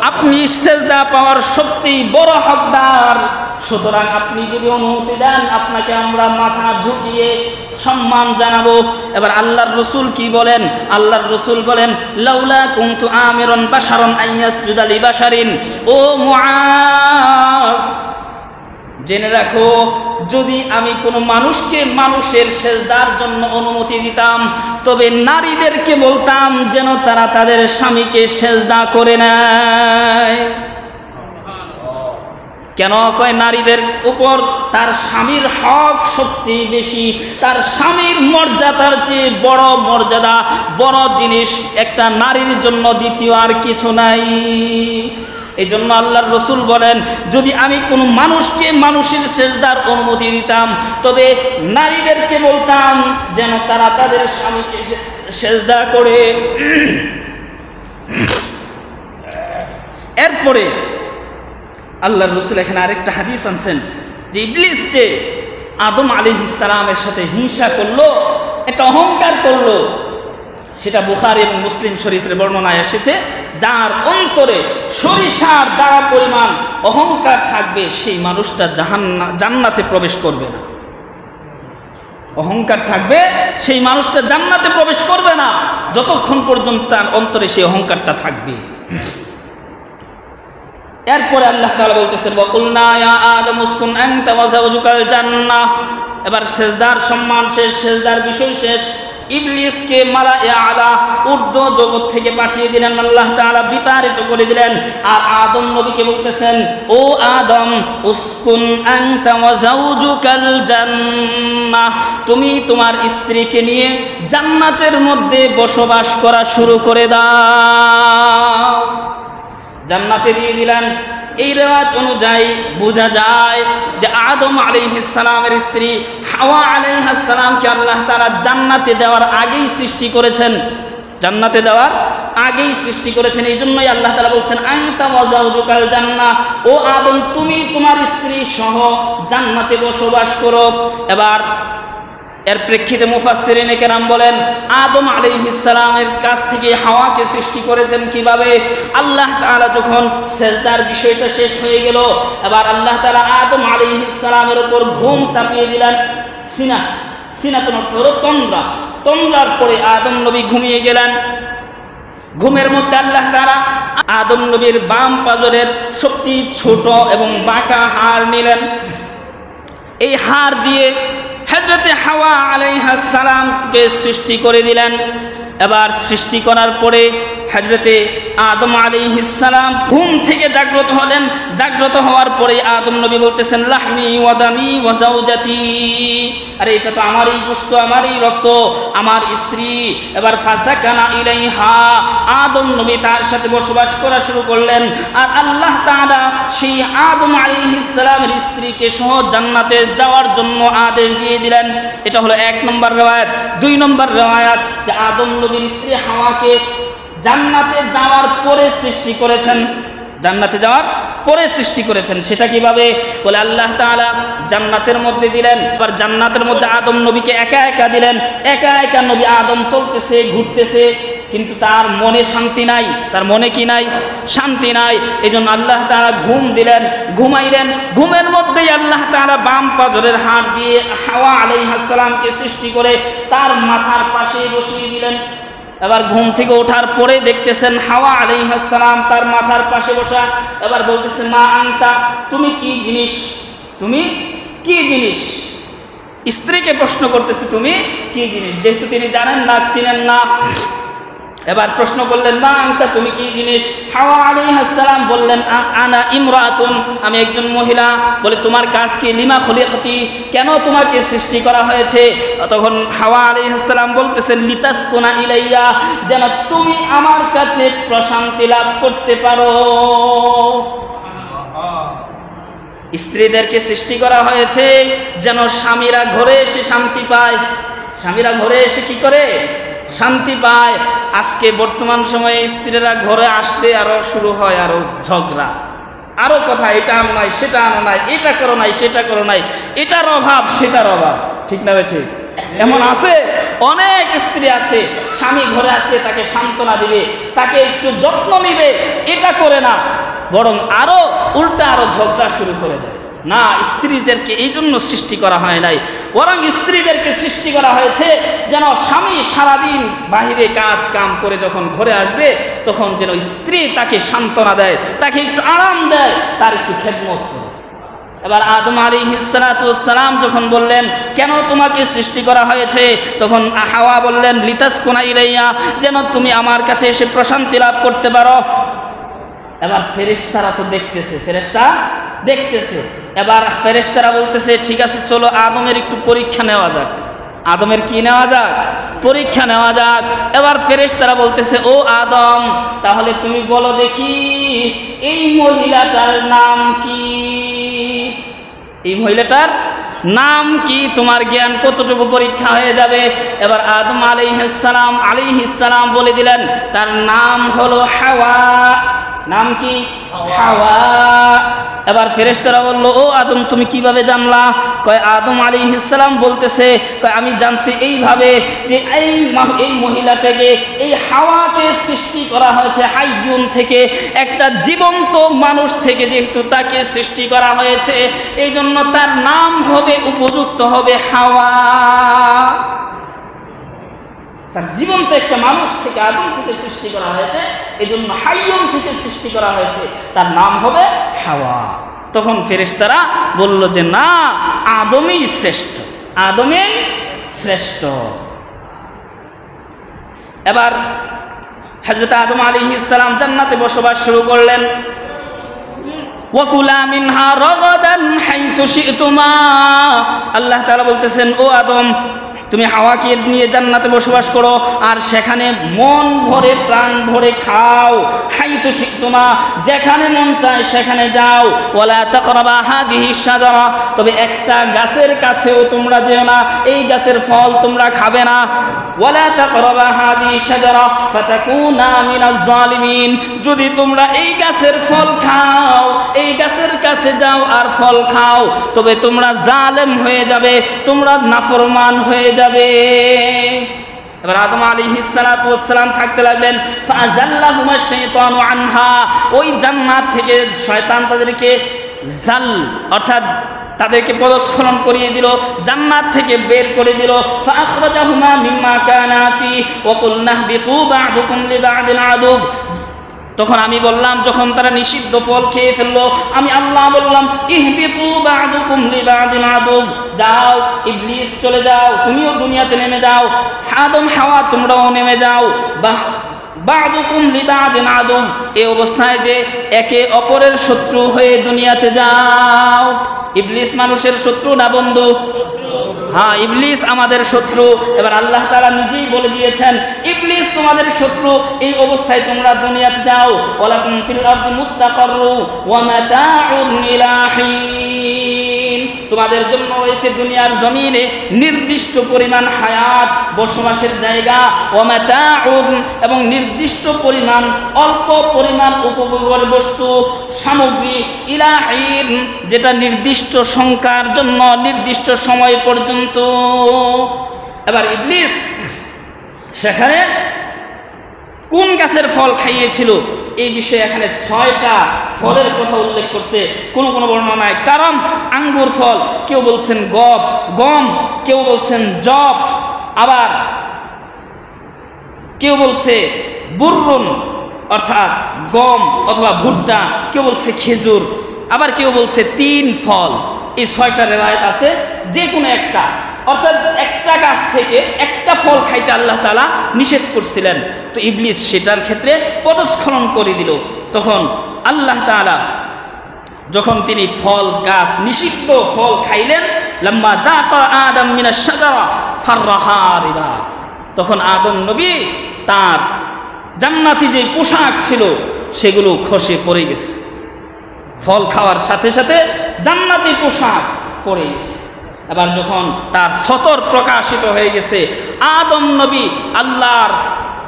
A: আপনি সেজদা পাওয়ার সবচেয়ে বড় হকদার। সুতরাং আপনি যদি অনুমতি দেন, আপনাকে আমরা মাথা ঝুঁকিয়ে সম্মান জানাবো। এবার আল্লাহর রাসূল কি বলেন? আল্লাহর রাসূল বলেন, লাউলা কুনতু আমিরান বাশারান আন ইয়াসজুদা লিবাশারিন। ও মুআজ, জেনে রাখো, যদি আমি কোনো মানুষকে মানুষের সেজদার জন্য অনুমতি দিতাম, তবে নারীদেরকে বলতাম যেন তারা তাদের স্বামীকে সেজদা করে নেয়। কেন কয়? নারীদের উপর তার স্বামীর হক সবচেয়ে বেশি, তার স্বামীর মর্যাদার চেয়ে বড় মর্যাদা, বড় জিনিস একটা নারীর জন্য দ্বিতীয় আর কিছু নাই। এই জন্য আল্লাহর রাসূল বলেন, যদি আমি কোনো মানুষকে মানুষের সেজদার অনুমতি দিতাম, তবে নারীদেরকে বলতাম যেন তারা তাদের স্বামীকে সেজদা করে। এরপরে আল্লাহর রাসূল এখানে আরেকটা হাদিস আনছেন যে ইবলিস যে আদম আলাইহিস সালামের সাথে হিংসা করলো, একটা অহংকার করলো, সেটা বুখারী এবং মুসলিম শরীফের বর্ণনায় এসেছে, যার অন্তরে সরিষার দ্বারা পরিমাণ অহংকার থাকবে, সেই মানুষটা জান্নাতে প্রবেশ করবে না। অহংকার থাকবে, সেই মানুষটা জান্নাতে প্রবেশ করবে না যতক্ষণ পর্যন্ত তার অন্তরে সেই অহংকারটা থাকবে। এরপরে আল্লাহ তাআলা বলতেছেন, ওয়া কুলনা ইয়া আদম উসকুন আনতা ওয়া যাওজুকাল জান্নাহ। এবার সেজদার সম্মান শেষ, সেজদার বিষয় শেষ। ইবলিসকে মালায়ে আলা ঊর্ধ্ব জগৎ থেকে পাঠিয়ে দিলেন আল্লাহ তাআলা, বিতাড়িত করে দিলেন। আর আদম নবীকে বলতেছেন, ও আদম উসকুন আনতা ওয়া যাওজুকাল জান্নাহ, তুমি তোমার স্ত্রীকে নিয়ে জান্নাতের মধ্যে বসবাস করা শুরু করে দাও। জান্নাতে দিয়ে দিলেন। এই রিওয়ায়াত অনুযায়ী বোঝা যায় যে আদম আলাইহিস সালামের স্ত্রী হাওয়া আলাইহিস সালামকে আল্লাহ তাআলা জান্নাতে দেওয়ার আগেই সৃষ্টি করেছেন, জান্নাতে দেওয়ার আগেই সৃষ্টি করেছেন। এই জন্যই আল্লাহ তাআলা বলছেন, আনতা ওয়া যাওজুকাল জান্নাহ, ও আদম তুমি তোমার স্ত্রী সহ জান্নাতে বসবাস করো। এবার এর প্রেক্ষিতে মুফাসসিরিনে কেরাম বলেন, আদম আলাইহিস সালামের কাছ থেকে হাওয়াকে সৃষ্টি করেছেন কিভাবে? আল্লাহ তাআলা যখন সেজদার বিষয়টা শেষ হয়ে গেল, এবার আল্লাহ তাআলা আদম আলাইহিস সালামের উপর ঘুম চাপিয়ে দিলেন। সিনাতুন অর্থ হলো তন্দ্রা। তন্দ্রার পরে আদম নবী ঘুমিয়ে গেলেন। ঘুমের মধ্যে আল্লাহ তাআলা আদম নবীর বাম পাজরের সবচেয়ে ছোট এবং বাঁকা হাড় নিলেন। এই হাড় দিয়ে হযরতে হাওয়া আলাইহিস সালামকে সৃষ্টি করে দিলেন। এবার সৃষ্টি করার পরে হযরতে আদম আলাইহিস সালাম ঘুম থেকে জাগ্রত হলেন। জাগ্রত হওয়ার পরে আদম নবী বলতেছেন, লাহমি ওয়া দামি ওয়া যাওজাতি, আরে এটা তো আমারই গোশত, আমারই রক্ত, আমার স্ত্রী। এবার ফাসাকানা ইলাইহা, আদম নবী তার সাথে বসবাস করা শুরু করলেন। আর আল্লাহ তাআলা সেই আদম আলাইহিস সালামের স্ত্রীকে সহ জান্নাতে যাওয়ার জন্য আদেশ দিয়ে দিলেন। এটা হলো 1 নম্বর রিওয়ায়াত। 2 নম্বর রিওয়ায়াত যে আদম নবীর স্ত্রী হাওয়াকে জান্নাতে যাওয়ার পরে সৃষ্টি করেছেন, জান্নাতে যাওয়ার পরে সৃষ্টি করেছেন। সেটা কিভাবে? বলে আল্লাহ তাআলা জান্নাতের মধ্যে দিলেন। আবার জান্নাতের মধ্যে আদম নবীকে একা একা দিলেন। একা একা নবী আদম চলতেছে, ঘুরতেছে, কিন্তু তার মনে শান্তি নাই। তার মনে কি নাই? শান্তি নাই। এজন্য আল্লাহ তাআলা ঘুম দিলেন, ঘুমাইলেন। ঘুমের মধ্যেই আল্লাহ তাআলা বাম পাজরের হাত দিয়ে হাওয়া আলাইহিস সালামকে সৃষ্টি করে তার মাথার পাশে বসিয়ে দিলেন। এবার ঘুম থেকে ওঠার পরে দেখতেছেন হাওয়া আলাইহিস সালাম তার মাথার পাশে বসা। এবার বলতেছেন, মা আনতা, তুমি কি জিনিস? তুমি কি জিনিস? স্ত্রীকে প্রশ্ন করতেছে, তুমি কি জিনিস? যেহেতু তিনি জানেন না, চিনেন না, এবার প্রশ্ন করলেন, মা আনতা, তুমি কি জিনিস? হাওয়া আলাইহিস সালাম বললেন, আনা ইমরাতুন, আমি একজন মহিলা। বলে, তোমার কাজ কি? লিমা খুলিকতি, কেন তোমাকে সৃষ্টি করা হয়েছে? তখন হাওয়া আলাইহিস সালাম বলতেছেন, লিতাসকুনা ইলাইয়া, যেন তুমি আমার কাছে প্রশান্তি লাভ করতে পারো। স্ত্রীদেরকে সৃষ্টি করা হয়েছে যেন স্বামীরা ঘরে এসে শান্তি পায়। স্বামীরা ঘরে এসে কি করে? শান্তি পায়। আজকে বর্তমান সময়ে স্ত্রীরা ঘরে আসতে আরো শুরু হয় আরো ঝগড়া, আরো কথা, এটা আনো নাই, সেটা আনো নাই, এটা করো নাই, সেটা করো নাই, এটার অভাব, সেটার অভাব। ঠিক না বেছে? এমন আছে, অনেক স্ত্রী আছে, স্বামী ঘরে আসলে তাকে সান্ত্বনা দিবে, তাকে একটু যত্ন নিবে, এটা করে না, বরং আরো উল্টা আরো ঝগড়া শুরু করে দেয়। না, স্ত্রীদেরকে এই জন্য সৃষ্টি করা হয় নাই, বরং স্ত্রীদেরকে সৃষ্টি করা হয়েছে যেন স্বামী সারাদিন বাহিরে কাজ কাম করে যখন ঘরে আসবে তখন যেন স্ত্রী তাকে সান্ত্বনা দেয়, তাকে একটু আরাম দেয়, তার একটু খেদমত করে। এবার আদম আলাইহিস সালাম যখন বললেন, কেন তোমাকে সৃষ্টি করা হয়েছে? তখন হাওয়া বললেন, লিতাসকুনা ইলাইয়া, যেন তুমি আমার কাছে এসে প্রশান্তি লাভ করতে পারো। এবার ফেরেশতারা তো দেখতেছে, ফেরেশতা দেখতেছে। এবার ফেরেশতারা বলতেছে, ঠিক আছে, চলো আদমের একটু পরীক্ষা নেওয়া যাক। আদমের কি নেওয়া যাক? পরীক্ষা নেওয়া যাক। এবার ফেরেশতারা বলতেছে, ও আদম, তাহলে তুমি বলো দেখি এই মহিলাটার নাম কি? এই মহিলাটার নাম কি? তোমার জ্ঞান কতটুকু পরীক্ষা হয়ে যাবে। এবার আদম আলাইহিস সালাম বলে দিলেন, তার নাম হলো হাওয়া। নাম কি? হাওয়া। এবার ফেরেশতারা বলল, ও আদম, তুমি কিভাবে জানলা? কয় আদম আলাইহিস সালাম বলতেছে, কয় আমি জানছি এইভাবে যে এই মহিলাটাকে, এই হাওয়াকে সৃষ্টি করা হয়েছে হাইয়ুন থেকে, একটা জীবন্ত মানুষ থেকে। যেহেতু তাকে সৃষ্টি করা হয়েছে, এই জন্য তার নাম হবে, উপযুক্ত হবে হাওয়া। তার জীবন্ত একটা মানুষ থেকে, আদম থেকে সৃষ্টি করা হয়েছে, এই জন্য হাইয়ুন থেকে সৃষ্টি করা হয়েছে, তার নাম হবে হাওয়া। তখন ফেরেশতারা বলল যে না, আদমই শ্রেষ্ঠ, আদমই শ্রেষ্ঠ। এবার হযরত আদম আলাইহিস সালাম জান্নাতে বসবাস শুরু করলেন। ওয়াকুলা মিনহা রাগাদান হাইসু শি'তুমা, আল্লাহ তাআলা বলতেছেন, ও আদম, তুমি হাওয়াকে নিয়ে জান্নাতে বসবাস করো আর সেখানে মন ভরে প্রাণ ভরে খাও। হাইসু শি'তুমা, যেখানে মন চায় সেখানে যাও। ওয়ালা তাকরাবা হাদিহি শাজারা, তবে একটা গাছের কাছেও তোমরা যেও না, এই গাছের ফল তোমরা খাবে না। ওয়ালা তাকরাবা হাদিহি শাজারা ফাতাকুনা মিনাজ জালিমিন, যদি তোমরা এই গাছের ফল খাও, এই গাছের কাছে যাও আর ফল খাও, তবে তোমরা জালেম হয়ে যাবে, তোমরা নাফরমান হয়ে যাবে। এবার আদম আলাইহিস সালাম থাকতে লাগলেন। ফাযাল্লাহুমা শাইতানু আনহা, ওই জান্নাত থেকে শয়তান তাদেরকে জাল অর্থাৎ তাদেরকে পদস্খলন করিয়ে দিল, জান্নাত থেকে বের করে দিল। ফাআখরাজাহুমা মিম্মা কানা ফি ওয়া কুলনা বিতু বা'দুকুম লিবা'দিন আদু। তখন আমি বললাম, যখন তারা নিষিদ্ধ ফল খেয়ে ফেললো, আমি আল্লাহ বললাম, ইহবিতু বা'দুকুম লিবা'দিন আদু, যাও ইবলিস চলে যাও, তুমিও দুনিয়াতে নেমে যাও, আদম হাওয়া তোমরাও নেমে যাও। বা'দুকুম লিবা'দিন আদু, এই অবস্থায় যে একে অপরের শত্রু হয়ে দুনিয়াতে যাও। ইবলিস মানুষের শত্রু না বন্ধু? হ্যাঁ, ইবলিস আমাদের শত্রু। এবার আল্লাহ তাআলা নিজেই বলে দিয়েছেন, ইবলিস তোমাদের শত্রু, এই অবস্থায় তোমরা দুনিয়াতে যাও। ওয়ালাকুম ফিল আরদি মুস্তাকাররু ওয়া মাতাউন ইলা হিন, তোমাদের জন্য রয়েছে দুনিয়ার জমিনে নির্দিষ্ট পরিমাণ হায়াত, বসবাসের জায়গা। ওয়া মাতাউন, এবং নির্দিষ্ট পরিমাণ, অল্প পরিমাণ উপভোগের বস্তু সামগ্রী। ইলা হিন, যেটা নির্দিষ্ট সংখ্যার জন্য, নির্দিষ্ট সময় পর্যন্ত। এবার ইবলিস সেখানে কোন গাছের ফল খাইয়েছিল এই বিষয়ে এখানে 6টা ফলের কথা উল্লেখ করছে কোনো কোনো বর্ণনায়। কারণ আঙ্গুর ফল, কেউ বলছেন গম, কেউ বলছেন জব, আবার কেউ বলছে বুররুন অর্থাৎ গম অথবা ভুট্টা, কেউ বলছে খেজুর, আবার কেউ বলছে 3 ফল। এই 6টা রিওয়ায়াত আছে, যে কোনো একটা, অর্থাৎ একটা গাছ থেকে একটা ফল খাইতে আল্লাহ তাআলা নিষেধ করছিলেন। তো ইবলিস সেটার ক্ষেত্রে পদস্খলন করে দিল। তখন আল্লাহ তাআলা যখন তিনি ফল গাছ নিষিদ্ধ ফল খাইলেন, লাম্মা দাকা আদম মিনাশ শাজারা ফাররাহা রিবা, তখন আদম নবী তার জান্নাতি যে পোশাক ছিল সেগুলো খসে পড়ে গেছে। ফল খাওয়ার সাথে সাথে জান্নাতি পোশাক পড়ে গেছে। এবার যখন তার সতর প্রকাশিত হয়ে গেছে, আদম নবী আল্লাহর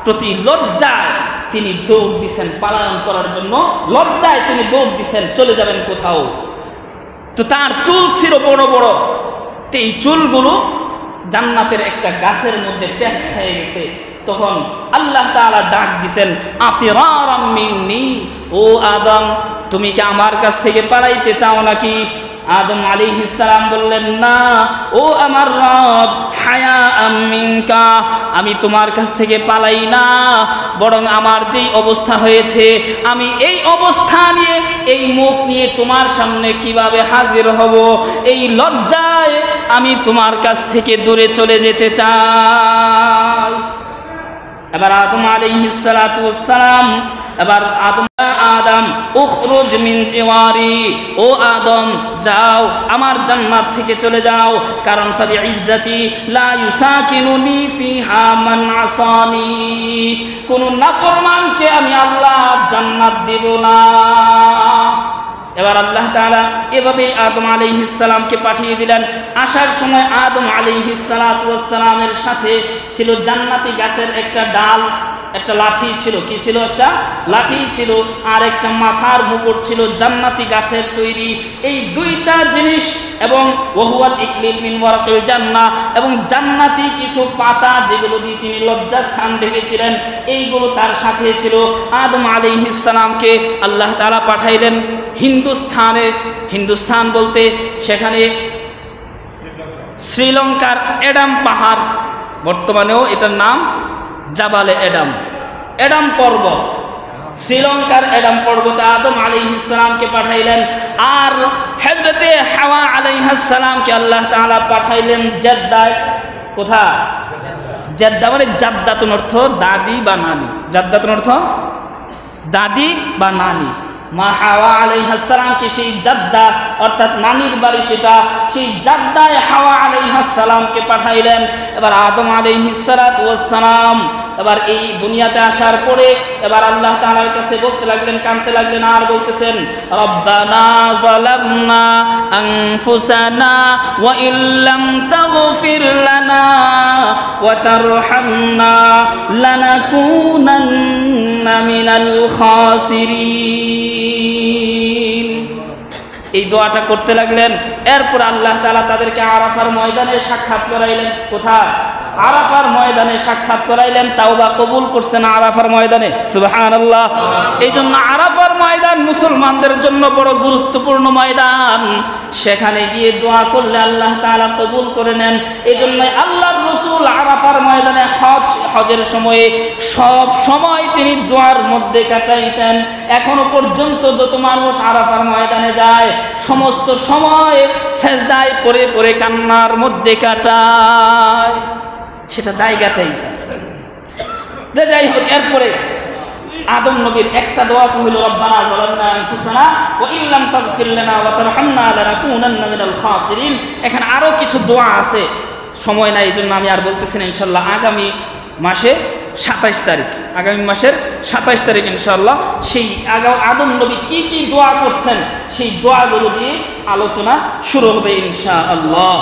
A: প্রতি লজ্জায় তিনি দৌড় দিছেন পালায়ন করার জন্য। লজ্জায় তিনি দৌড় দিছেন, চলে যাবেন কোথাও। তো তার চুল ছিল বড় বড়, তো এই চুলগুলো জান্নাতের একটা গাছের মধ্যে পেঁচ খেয়ে গেছে। তখন আল্লাহ তাআলা ডাক দিছেন, আফিরারাম মিন্নি, ও আদম তুমি কি আমার কাছ থেকে পালাইতে চাও নাকি? আদম আলাইহিস সালাম বললেন, না ও আমার রব, হায়াআম মিনকা, আমি তোমার কাছ থেকে পালাই না, বরং আমার যেই অবস্থা হয়েছে আমি এই অবস্থা নিয়ে, এই মুখ নিয়ে তোমার সামনে কিভাবে হাজির হব, এই লজ্জায় আমি তোমার কাছ থেকে দূরে চলে যেতে চাই। এবার আদম আলাইহিস সালাতু ওয়াস সালাম, এবার আদম উখরুজ মিন জিওয়ারি, ও আদম যাও আমার জান্নাত থেকে চলে যাও, কারণ ফাবি ইজ্জতি লা ইউসাকিনুনি ফিহা মান আসানি, কোন নাফরমানকে আমি আল্লাহ জান্নাত দেব না। এবার আল্লাহ তাআলা এভাবে আদম আলাইহিস সালামকে পাঠিয়ে দিলেন। আসার সময় আদম আলাইহিস সালাতু ওয়াস সালামের সাথে ছিল জান্নাতি গাছের একটা ডাল, একটা লাঠি ছিল। কি ছিল? একটা লাঠি ছিল, আর একটা মাথার মুকুট ছিল জান্নাতি গাছের তৈরি। এই 2টা জিনিস, এবং ওয়াহুয়াল ইকলিল মিন ওয়ারাকিল জান্নাহ, এবং জান্নাতি কিছু পাতা যেগুলো দিয়ে তিনি লজ্জাস্থান ঢেকেছিলেন, এইগুলো তার সাথে ছিল। আদম আলাইহিস সালামকে আল্লাহ তাআলা পাঠাইলেন হিন্দুস্থানে। হিন্দুস্থান বলতে সেখানে শ্রীলঙ্কার এডাম পাহাড়, বর্তমানেও এটার নাম জাবালে এডাম, এডাম পর্বত, শ্রীলঙ্কার এডাম পর্বতে আদম আলাইহিস সালামকে পাঠাইলেন। আর হযরতে হাওয়া আলাইহিস সালামকে আল্লাহ তাআলা পাঠাইলেন জেদ্দায়। কোথায়? জেদ্দা মানে জাদ্দাতুন অর্থ দাদি বা নানি, জাদ্দাতুন অর্থ দাদি বা নানি। মা হাওয়া আলাইহিস সালামকে সেই জাদ্দা অর্থাৎ নানির বাড়ি সেটা, সেই জাদ্দায় হাওয়া আলাইহিস সালামকে পাঠাইলেন। এবার আদম আলাইহিস সালাতু ওয়াস সালাম এবার এই দুনিয়াতে আসার পরে এবার আল্লাহ তাআলার কাছে বলতে লাগলেন, কাঁদতে লাগলেন, আর বলতেছেন, রব্বানা যালামনা আনফুসানা ওয়া ইল্লাম তাগফির লানা ওয়া তারহামনা লানাকুনান্না মিনাল খাসিরিন। এই দোয়াটা করতে লাগলেন। এরপর আল্লাহ তাআলা তাদেরকে আরাফার ময়দানে সাক্ষাৎ করাইলেন। কোথায়? আরাফার ময়দানে সাক্ষাৎ করাইলেন। তাওবা কবুল করছেন আরাফার ময়দানে, সুবহানাল্লাহ। এই জন্য আরাফার ময়দান মুসলমানদের জন্য বড় গুরুত্বপূর্ণ ময়দান। সেখানে গিয়ে দোয়া করলে আল্লাহ তাআলা কবুল করে নেন। এই জন্য আল্লাহর রাসূল আরাফার ময়দানে হজের সময়ে সব সময় তিনি দোয়ার মধ্যে কাটাইতেন। এখনো পর্যন্ত যত মানুষ আরাফার ময়দানে যায় সমস্ত সময় সেজদায় পড়ে পড়ে কান্নার মধ্যে কাটায়। সেটা জায়গাটাই। যাই হোক, এরপরে আদম নবীর একটা দোয়া তো হইল, রব্বানা যালামনা আনফুসানা ওয়া ইল্লাম তাগফির লানা ওয়া তারহামনা লানাকুনান্না মিনাল খাসিরিন। এখানে আরো কিছু দোয়া আছে, সময় নাই এই জন্য আমি আর বলতেছি না। ইনশাআল্লাহ আগামী মাসে 27 তারিখ, আগামী মাসের 27 তারিখ ইনশাআল্লাহ সেই আদম নবী কি কি দোয়া করছেন সেই দোয়াগুলো দিয়ে আলোচনা শুরু হবে ইনশাআল্লাহ।